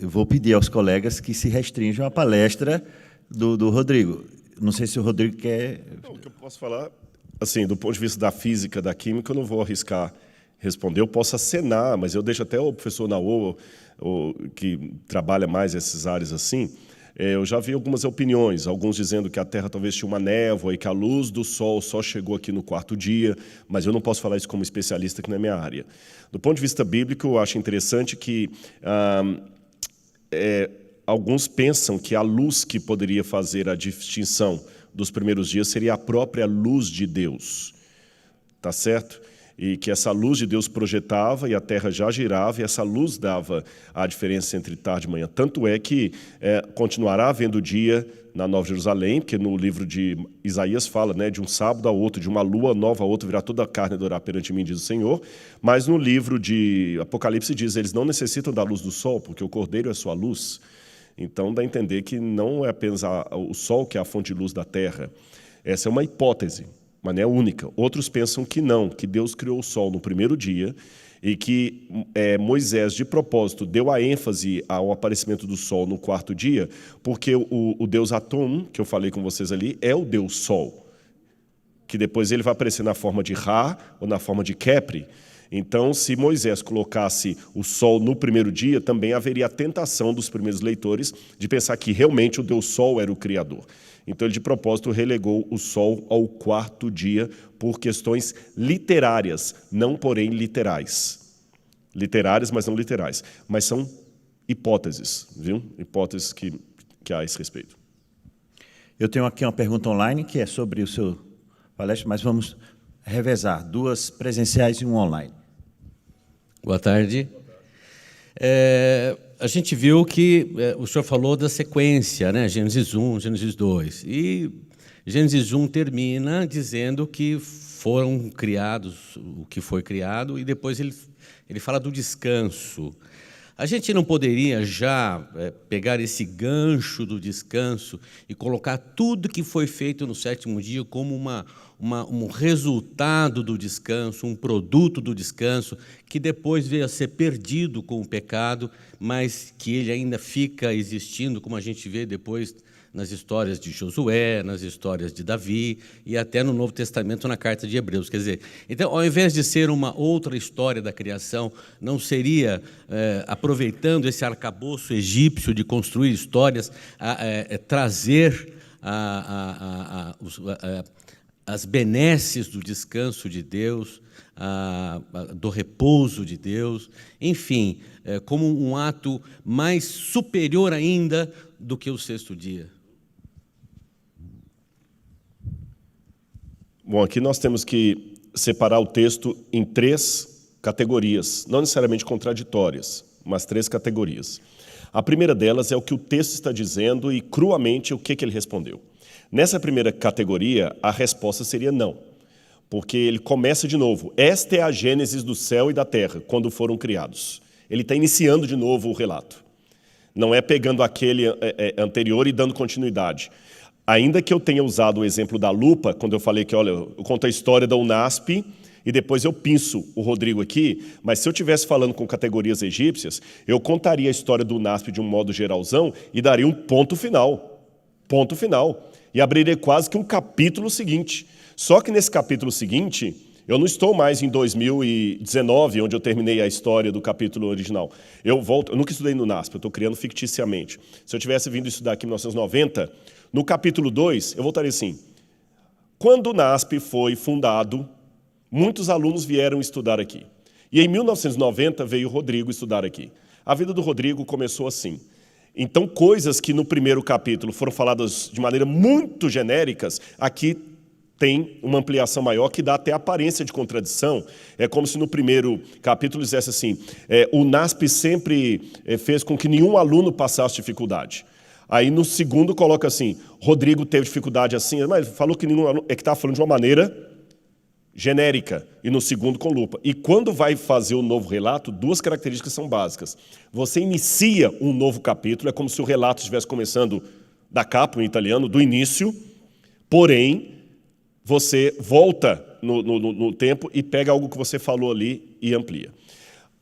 eu vou pedir aos colegas que se restringam à palestra do Rodrigo. Não sei se o Rodrigo quer... Não, o que eu posso falar, assim, do ponto de vista da física, da química, eu não vou arriscar responder. Eu posso acenar, mas eu deixo até o professor Naô, que trabalha mais essas áreas assim, eu já vi algumas opiniões, alguns dizendo que a Terra talvez tinha uma névoa e que a luz do Sol só chegou aqui no quarto dia, mas eu não posso falar isso como especialista, que não é minha área. Do ponto de vista bíblico, eu acho interessante que alguns pensam que a luz que poderia fazer a distinção dos primeiros dias seria a própria luz de Deus, tá certo? E que essa luz de Deus projetava e a terra já girava, e essa luz dava a diferença entre tarde e manhã. Tanto é que continuará havendo dia na Nova Jerusalém, porque no livro de Isaías fala, né, de um sábado a outro, de uma lua nova a outra, virá toda a carne adorar perante mim, diz o Senhor. Mas no livro de Apocalipse diz, eles não necessitam da luz do sol, porque o Cordeiro é sua luz. Então dá a entender que não é apenas o sol que é a fonte de luz da terra. Essa é uma hipótese, mas não é única. Outros pensam que não, que Deus criou o sol no primeiro dia e que Moisés, de propósito, deu a ênfase ao aparecimento do sol no quarto dia, porque o deus Atum, que eu falei com vocês ali, é o deus sol, que depois ele vai aparecer na forma de Ra ou na forma de Kepri. Então, se Moisés colocasse o sol no primeiro dia, também haveria a tentação dos primeiros leitores de pensar que realmente o deus sol era o Criador. Então, ele de propósito relegou o sol ao quarto dia por questões literárias, não porém literais. Literárias, mas não literais. Mas são hipóteses, viu? Hipóteses que há a esse respeito. Eu tenho aqui uma pergunta online que é sobre o seu palestra, mas vamos revezar, 2 presenciais e 1 online. Boa tarde. A gente viu que o senhor falou da sequência, né? Gênesis 1, Gênesis 2. E Gênesis 1 termina dizendo que foram criados o que foi criado, e depois ele fala do descanso. A gente não poderia já pegar esse gancho do descanso e colocar tudo que foi feito no 7º dia como um resultado do descanso, um produto do descanso, que depois veio a ser perdido com o pecado, mas que ele ainda fica existindo, como a gente vê depois nas histórias de Josué, nas histórias de Davi e até no Novo Testamento, na carta de Hebreus. Quer dizer, então, ao invés de ser uma outra história da criação, não seria, aproveitando esse arcabouço egípcio de construir histórias, trazer as benesses do descanso de Deus, do repouso de Deus, enfim, como um ato mais superior ainda do que o sexto dia. Bom, aqui nós temos que separar o texto em 3 categorias, não necessariamente contraditórias, mas 3 categorias. A primeira delas é o que o texto está dizendo e, cruamente, o que ele respondeu. Nessa primeira categoria, a resposta seria não, porque ele começa de novo. Esta é a gênese do céu e da terra, quando foram criados. Ele está iniciando de novo o relato. Não é pegando aquele anterior e dando continuidade. Ainda que eu tenha usado o exemplo da lupa, quando eu falei que, olha, eu conto a história da UNASP e depois eu pinço o Rodrigo aqui, mas se eu estivesse falando com categorias egípcias, eu contaria a história do UNASP de um modo geralzão e daria um ponto final. Ponto final. E abriria quase que um capítulo seguinte. Só que nesse capítulo seguinte, eu não estou mais em 2019, onde eu terminei a história do capítulo original. Eu nunca estudei no NASP, eu estou criando ficticiamente. Se eu tivesse vindo estudar aqui em 1990, no capítulo 2, eu voltaria assim. Quando o NASP foi fundado, muitos alunos vieram estudar aqui. E em 1990 veio o Rodrigo estudar aqui. A vida do Rodrigo começou assim. Então, coisas que no primeiro capítulo foram faladas de maneira muito genéricas, aqui tem uma ampliação maior que dá até aparência de contradição. É como se no primeiro capítulo dissesse assim, o NASP sempre fez com que nenhum aluno passasse dificuldade. Aí no segundo coloca assim, Rodrigo teve dificuldade assim, mas falou que nenhum aluno, é que estava falando de uma maneira genérica, e no segundo com lupa. E quando vai fazer o novo relato, 2 características são básicas. Você inicia um novo capítulo, é como se o relato estivesse começando da capo, em italiano, do início, porém, você volta no tempo e pega algo que você falou ali e amplia.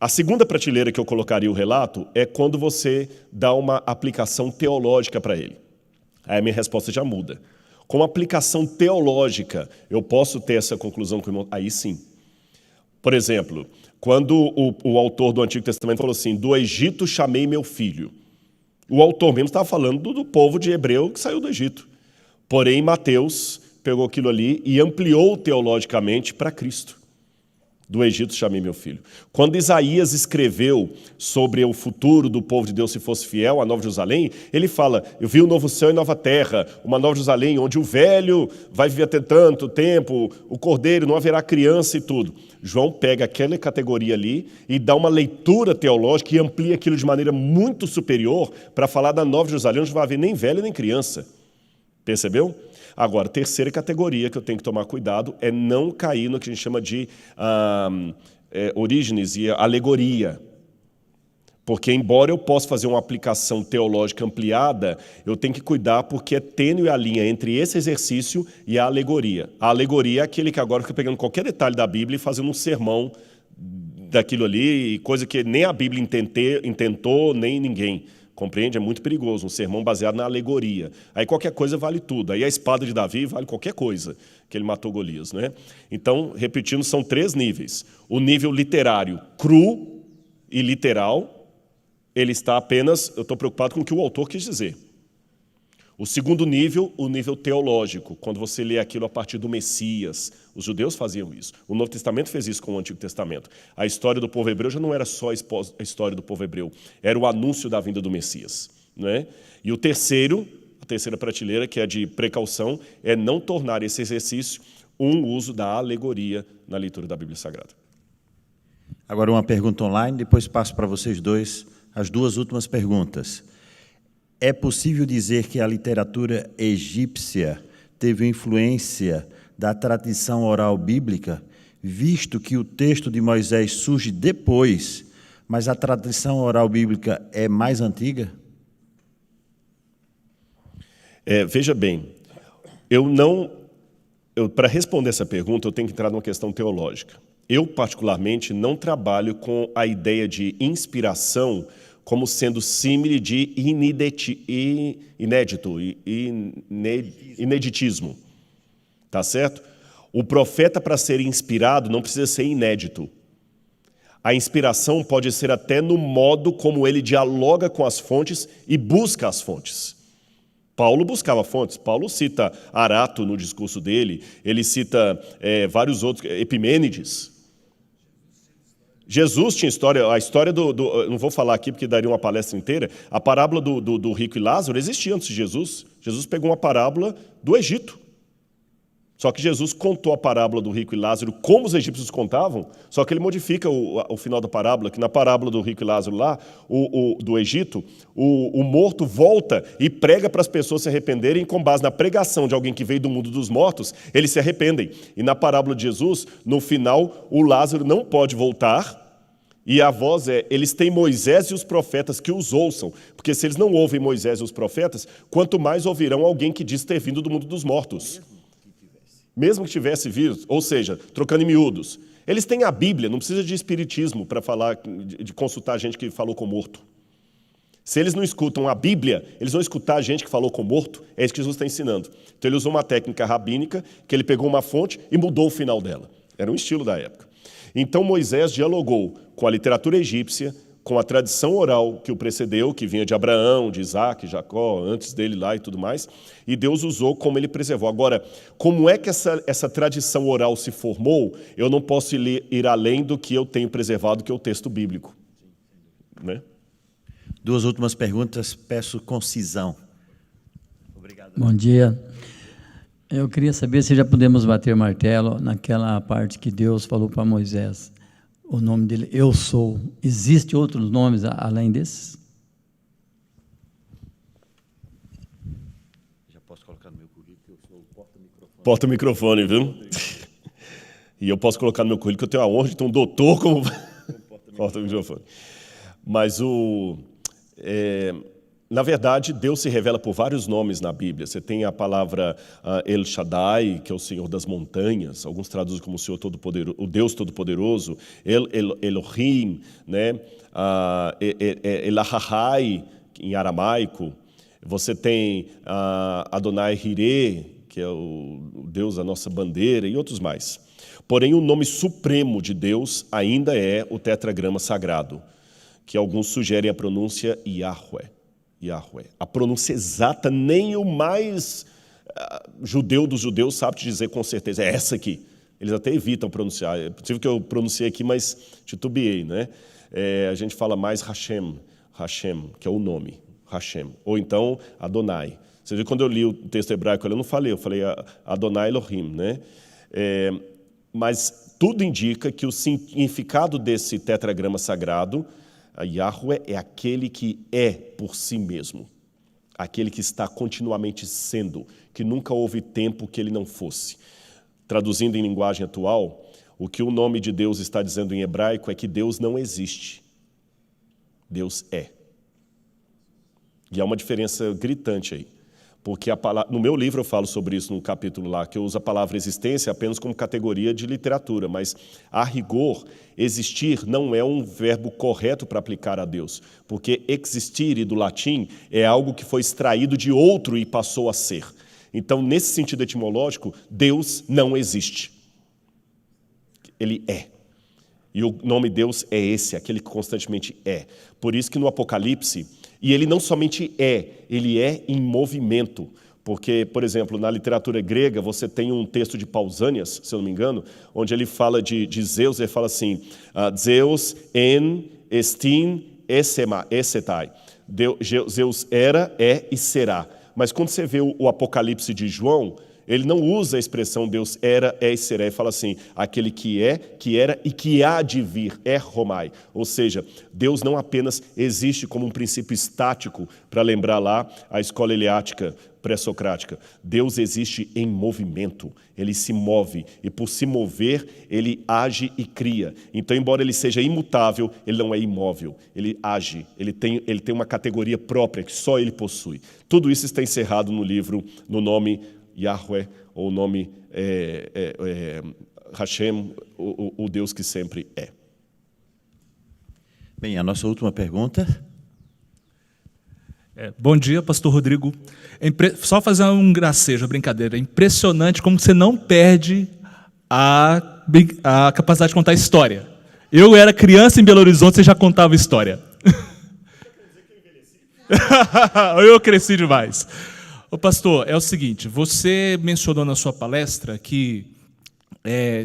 A segunda prateleira que eu colocaria o relato é quando você dá uma aplicação teológica para ele. Aí a minha resposta já muda. Com aplicação teológica, eu posso ter essa conclusão? Aí sim. Por exemplo, quando o autor do Antigo Testamento falou assim, do Egito chamei meu filho. O autor mesmo estava falando do povo de Hebreu que saiu do Egito. Porém, Mateus pegou aquilo ali e ampliou teologicamente para Cristo. Do Egito chamei meu filho. Quando Isaías escreveu sobre o futuro do povo de Deus se fosse fiel, a Nova Jerusalém, ele fala, eu vi um novo céu e nova terra, uma Nova Jerusalém onde o velho vai viver até tanto tempo, o cordeiro, não haverá criança e tudo. João pega aquela categoria ali e dá uma leitura teológica e amplia aquilo de maneira muito superior para falar da Nova Jerusalém, onde não vai haver nem velho nem criança. Percebeu? Agora, terceira categoria que eu tenho que tomar cuidado é não cair no que a gente chama de orígenes e alegoria. Porque, embora eu possa fazer uma aplicação teológica ampliada, eu tenho que cuidar porque é tênue a linha entre esse exercício e a alegoria. A alegoria é aquele que agora fica pegando qualquer detalhe da Bíblia e fazendo um sermão daquilo ali, coisa que nem a Bíblia intentou, nem ninguém. Compreende? É muito perigoso, um sermão baseado na alegoria. Aí qualquer coisa vale tudo. Aí a espada de Davi vale qualquer coisa, que ele matou Golias, né? Então, repetindo, são 3 níveis. O nível literário, cru e literal, ele está apenas, eu estou preocupado com o que o autor quis dizer. O segundo nível, o nível teológico, quando você lê aquilo a partir do Messias. Os judeus faziam isso. O Novo Testamento fez isso com o Antigo Testamento. A história do povo hebreu já não era só a história do povo hebreu, era o anúncio da vinda do Messias. Né? E a terceira prateleira, que é de precaução, é não tornar esse exercício um uso da alegoria na leitura da Bíblia Sagrada. Agora uma pergunta online, depois passo para vocês dois as 2 últimas perguntas. É possível dizer que a literatura egípcia teve influência da tradição oral bíblica, visto que o texto de Moisés surge depois, mas a tradição oral bíblica é mais antiga? Veja bem, para responder essa pergunta, eu tenho que entrar numa questão teológica. Eu, particularmente, não trabalho com a ideia de inspiração como sendo símile de ineditismo. Tá certo? O profeta, para ser inspirado, não precisa ser inédito. A inspiração pode ser até no modo como ele dialoga com as fontes e busca as fontes. Paulo buscava fontes. Paulo cita Arato no discurso dele, ele cita vários outros, Epimênides. Jesus tinha história, a história não vou falar aqui porque daria uma palestra inteira, a parábola do rico e Lázaro existia antes de Jesus. Jesus pegou uma parábola do Egito. Só que Jesus contou a parábola do rico e Lázaro como os egípcios contavam, só que ele modifica o final da parábola, que na parábola do rico e Lázaro lá, do Egito, o morto volta e prega para as pessoas se arrependerem, e com base na pregação de alguém que veio do mundo dos mortos, eles se arrependem. E na parábola de Jesus, no final, o Lázaro não pode voltar, e a voz eles têm Moisés e os profetas que os ouçam, porque se eles não ouvem Moisés e os profetas, quanto mais ouvirão alguém que diz ter vindo do mundo dos mortos. Mesmo que tivesse vindo, ou seja, trocando em miúdos. Eles têm a Bíblia, não precisa de espiritismo para falar, de consultar gente que falou com morto. Se eles não escutam a Bíblia, eles vão escutar a gente que falou com morto, é isso que Jesus está ensinando. Então ele usou uma técnica rabínica, que ele pegou uma fonte e mudou o final dela. Era um estilo da época. Então Moisés dialogou com a literatura egípcia, com a tradição oral que o precedeu, que vinha de Abraão, de Isaac, Jacó, antes dele lá e tudo mais, e Deus usou como ele preservou. Agora, como é que essa tradição oral se formou? Eu não posso ir além do que eu tenho preservado, que é o texto bíblico. Né? Duas últimas perguntas, peço concisão. Obrigado. Bom dia. Eu queria saber se já podemos bater martelo naquela parte que Deus falou para Moisés. O nome dele, Eu Sou. Existem outros nomes além desses? Já posso colocar no meu currículo que eu sou o porta-microfone. Porta-microfone, viu? E eu posso colocar no meu currículo que eu tenho a honra de ter um doutor como porta-microfone. Mas na verdade, Deus se revela por vários nomes na Bíblia. Você tem a palavra El Shaddai, que é o Senhor das montanhas. Alguns traduzem como o Senhor Todo-Poderoso, o Deus Todo-Poderoso. Elohim, né? Elahahai, em aramaico. Você tem Adonai Hireh, que é o Deus da nossa bandeira, e outros mais. Porém, o nome supremo de Deus ainda é o tetragrama sagrado, que alguns sugerem a pronúncia Yahweh. Yahweh. A pronúncia exata, nem o mais judeu dos judeus sabe te dizer com certeza, é essa aqui. Eles até evitam pronunciar. É possível que eu pronunciei aqui, mas titubeei, né? A gente fala mais Hashem, que é o nome, Hashem. Ou então Adonai. Você viu, quando eu li o texto hebraico, eu não falei, eu falei Adonai Elohim, né? Mas tudo indica que o significado desse tetragrama sagrado, Yahweh, é aquele que é por si mesmo, aquele que está continuamente sendo, que nunca houve tempo que ele não fosse. Traduzindo em linguagem atual, o que o nome de Deus está dizendo em hebraico é que Deus não existe, Deus é. E há uma diferença gritante aí. Porque no meu livro eu falo sobre isso no capítulo lá, que eu uso a palavra existência apenas como categoria de literatura, mas, a rigor, existir não é um verbo correto para aplicar a Deus, porque existire, do latim, é algo que foi extraído de outro e passou a ser. Então, nesse sentido etimológico, Deus não existe. Ele é. E o nome Deus é esse, aquele que constantemente é. Por isso que no Apocalipse, e ele não somente ele é em movimento. Porque, por exemplo, na literatura grega, você tem um texto de Pausanias, se eu não me engano, onde ele fala de Zeus, ele fala assim, Zeus en estin essetai. Zeus era, é e será. Mas quando você vê o Apocalipse de João, ele não usa a expressão Deus era, é e será. Ele fala assim, aquele que é, que era e que há de vir, é Romai. Ou seja, Deus não apenas existe como um princípio estático, para lembrar lá a escola eleática pré-socrática. Deus existe em movimento, ele se move, e por se mover, ele age e cria. Então, embora ele seja imutável, ele não é imóvel, ele age, ele tem uma categoria própria que só ele possui. Tudo isso está encerrado no livro, no nome Yahweh, ou o nome Hashem, o Deus que sempre é. Bem, a nossa última pergunta. Bom dia, pastor Rodrigo. Só fazer um gracejo, brincadeira. É impressionante como você não perde a capacidade de contar história. Eu era criança em Belo Horizonte, você já contava história. Eu cresci demais. Ô pastor, é o seguinte, você mencionou na sua palestra que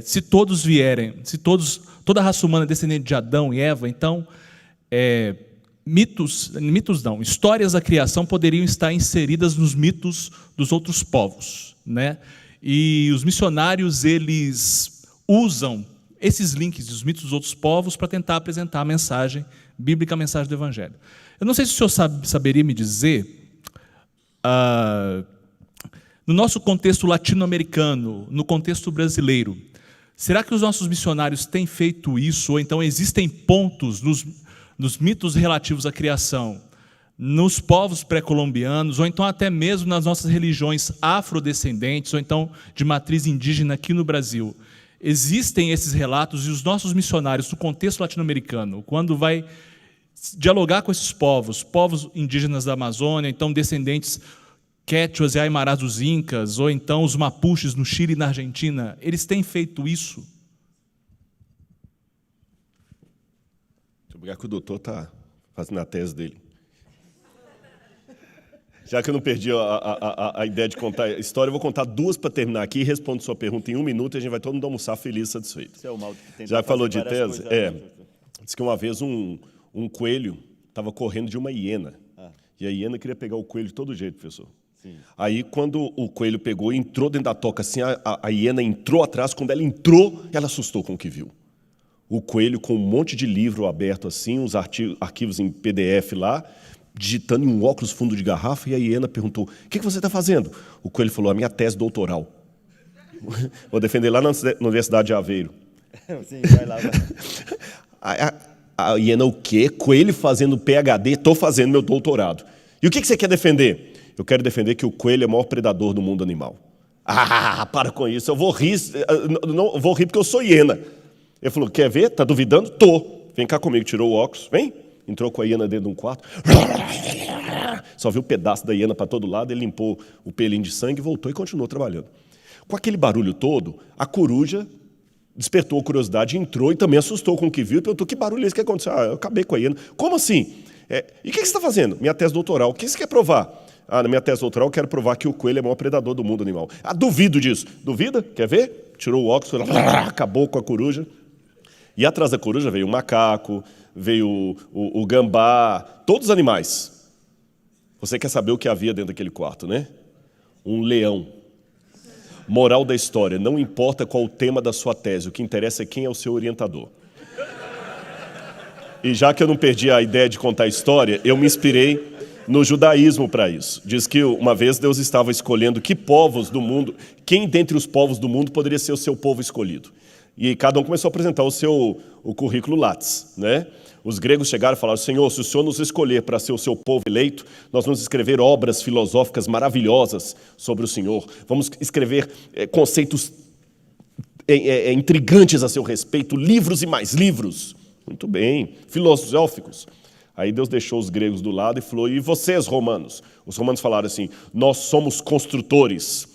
se todos vierem, toda a raça humana é descendente de Adão e Eva, então histórias da criação poderiam estar inseridas nos mitos dos outros povos, né? E os missionários, eles usam esses links dos mitos dos outros povos para tentar apresentar a mensagem bíblica, a mensagem do Evangelho. Eu não sei se o senhor saberia me dizer, no nosso contexto latino-americano, no contexto brasileiro, será que os nossos missionários têm feito isso, ou então existem pontos nos mitos relativos à criação, nos povos pré-colombianos, ou então até mesmo nas nossas religiões afrodescendentes, ou então de matriz indígena aqui no Brasil? Existem esses relatos, e os nossos missionários no contexto latino-americano, quando vai dialogar com esses povos indígenas da Amazônia, então descendentes quechuas e aimarás dos incas, ou então os mapuches no Chile e na Argentina, eles têm feito isso? Deixa eu brigar que o doutor está fazendo a tese dele. Já que eu não perdi a ideia de contar a história, eu vou contar duas para terminar aqui e respondo sua pergunta em 1 minuto e a gente vai todo mundo almoçar feliz e satisfeito. Já falou de tese? Diz que uma vez um coelho estava correndo de uma hiena. E a hiena queria pegar o coelho de todo jeito, professor. Sim. Aí, quando o coelho pegou e entrou dentro da toca, assim, a hiena entrou atrás. Quando ela entrou, ela assustou com o que viu. O coelho com um monte de livro aberto assim, uns arquivos em PDF lá, digitando em um óculos fundo de garrafa, e a hiena perguntou: o que você está fazendo? O coelho falou: a minha tese doutoral. Vou defender lá na Universidade de Aveiro. Sim, vai lá. A hiena, o quê? Coelho fazendo PhD? Estou fazendo meu doutorado. E o que você quer defender? Eu quero defender que o coelho é o maior predador do mundo animal. Para com isso, eu vou rir, não, vou rir porque eu sou hiena. Ele falou: quer ver? Está duvidando? Tô. Vem cá comigo, tirou o óculos, vem. Entrou com a hiena dentro de um quarto. Só viu um pedaço da hiena para todo lado, ele limpou o pelinho de sangue, voltou e continuou trabalhando. Com aquele barulho todo, a coruja despertou a curiosidade, entrou e também assustou com o que viu e perguntou: que barulho é esse que aconteceu? Eu acabei com a hiena. Como assim? E o que você está fazendo? Minha tese doutoral. O que você quer provar? Na minha tese doutoral eu quero provar que o coelho é o maior predador do mundo animal. Duvido disso. Duvida? Quer ver? Tirou o óculos, acabou com a coruja. E atrás da coruja veio o macaco, veio o gambá, todos os animais. Você quer saber o que havia dentro daquele quarto, né? Um leão. Moral da história: não importa qual o tema da sua tese, o que interessa é quem é o seu orientador. E já que eu não perdi a ideia de contar a história, eu me inspirei no judaísmo para isso. Diz que uma vez Deus estava escolhendo que povos do mundo, quem dentre os povos do mundo poderia ser o seu povo escolhido. E cada um começou a apresentar o currículo Lattes, né? Os gregos chegaram e falaram: Senhor, se o Senhor nos escolher para ser o seu povo eleito, nós vamos escrever obras filosóficas maravilhosas sobre o Senhor. Vamos escrever conceitos intrigantes a seu respeito, livros e mais livros. Muito bem, filosóficos. Aí Deus deixou os gregos do lado e falou: e vocês, romanos? Os romanos falaram assim: nós somos construtores,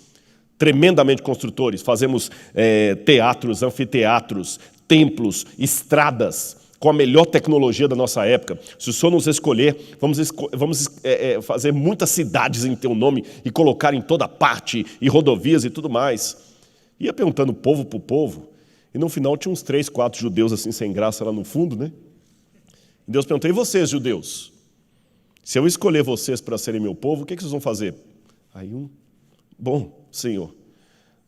tremendamente construtores. Fazemos teatros, anfiteatros, templos, estradas, com a melhor tecnologia da nossa época. Se o Senhor nos escolher, vamos fazer muitas cidades em teu nome e colocar em toda parte, e rodovias e tudo mais. Ia perguntando povo por povo, e no final tinha uns 3, 4 judeus assim sem graça lá no fundo, né? E Deus perguntou: e vocês, judeus? Se eu escolher vocês para serem meu povo, o que vocês vão fazer? Aí bom, Senhor,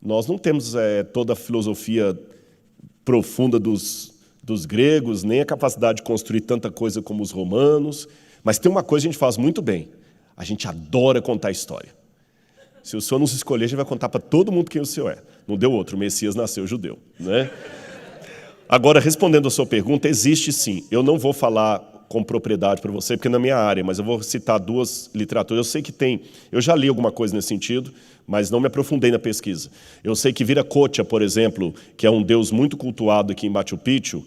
nós não temos toda a filosofia profunda dos gregos, nem a capacidade de construir tanta coisa como os romanos, mas tem uma coisa que a gente faz muito bem: a gente adora contar história. Se o Senhor nos escolher, a gente vai contar para todo mundo quem o Senhor é. Não deu outro, o Messias nasceu judeu, né? Agora, respondendo a sua pergunta, existe sim. Eu não vou falar com propriedade para você, porque é na minha área, mas eu vou citar 2 literaturas. Eu sei que tem, eu já li alguma coisa nesse sentido, mas não me aprofundei na pesquisa. Eu sei que Viracocha, por exemplo, que é um deus muito cultuado aqui em Machu Picchu,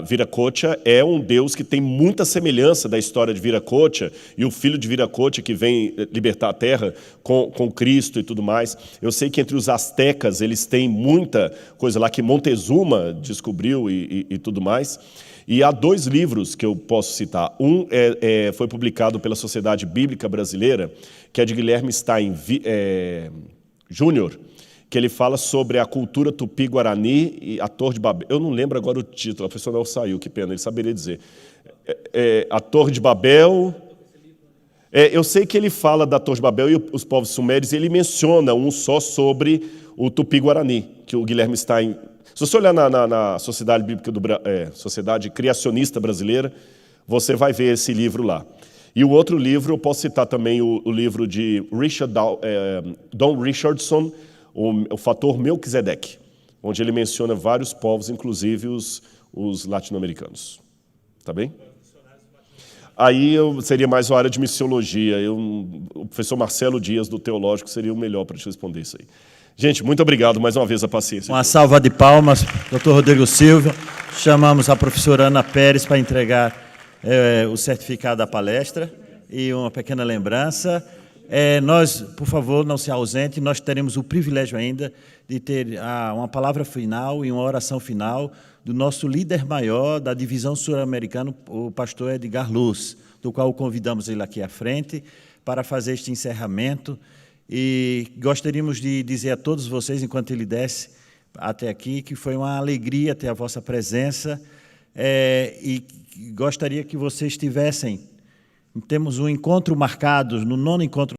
Viracocha é um deus que tem muita semelhança da história de Viracocha e o filho de Viracocha que vem libertar a terra com Cristo e tudo mais. Eu sei que entre os astecas eles têm muita coisa lá que Montezuma descobriu e tudo mais. E há 2 livros que eu posso citar. Um foi publicado pela Sociedade Bíblica Brasileira, que é de Guilherme Stein Júnior, que ele fala sobre a cultura tupi-guarani e a Torre de Babel. Eu não lembro agora o título, a pessoa não saiu, que pena, ele saberia dizer. A Torre de Babel... eu sei que ele fala da Torre de Babel e os povos sumérios, e ele menciona um só sobre o tupi-guarani, que o Guilherme Stein... Se você olhar na Sociedade Bíblica Sociedade Criacionista Brasileira, você vai ver esse livro lá. E o outro livro, eu posso citar também o livro de Don Richardson, o Fator Melquisedeque, onde ele menciona vários povos, inclusive os latino-americanos. Tá bem? Aí seria mais uma área de missiologia. O professor Marcelo Dias, do Teológico, seria o melhor para te responder isso aí. Gente, muito obrigado mais uma vez a paciência. Uma salva de palmas, doutor Rodrigo Silva. Chamamos a professora Ana Pérez para entregar o certificado da palestra e uma pequena lembrança. Nós, por favor, não se ausente, nós teremos o privilégio ainda de ter uma palavra final e uma oração final do nosso líder maior da divisão sul-americana, o pastor Edgar Luz, do qual convidamos ele aqui à frente para fazer este encerramento. E gostaríamos de dizer a todos vocês, enquanto ele desce até aqui, que foi uma alegria ter a vossa presença e gostaria que vocês tivessem. Temos um encontro marcado, no 9º encontro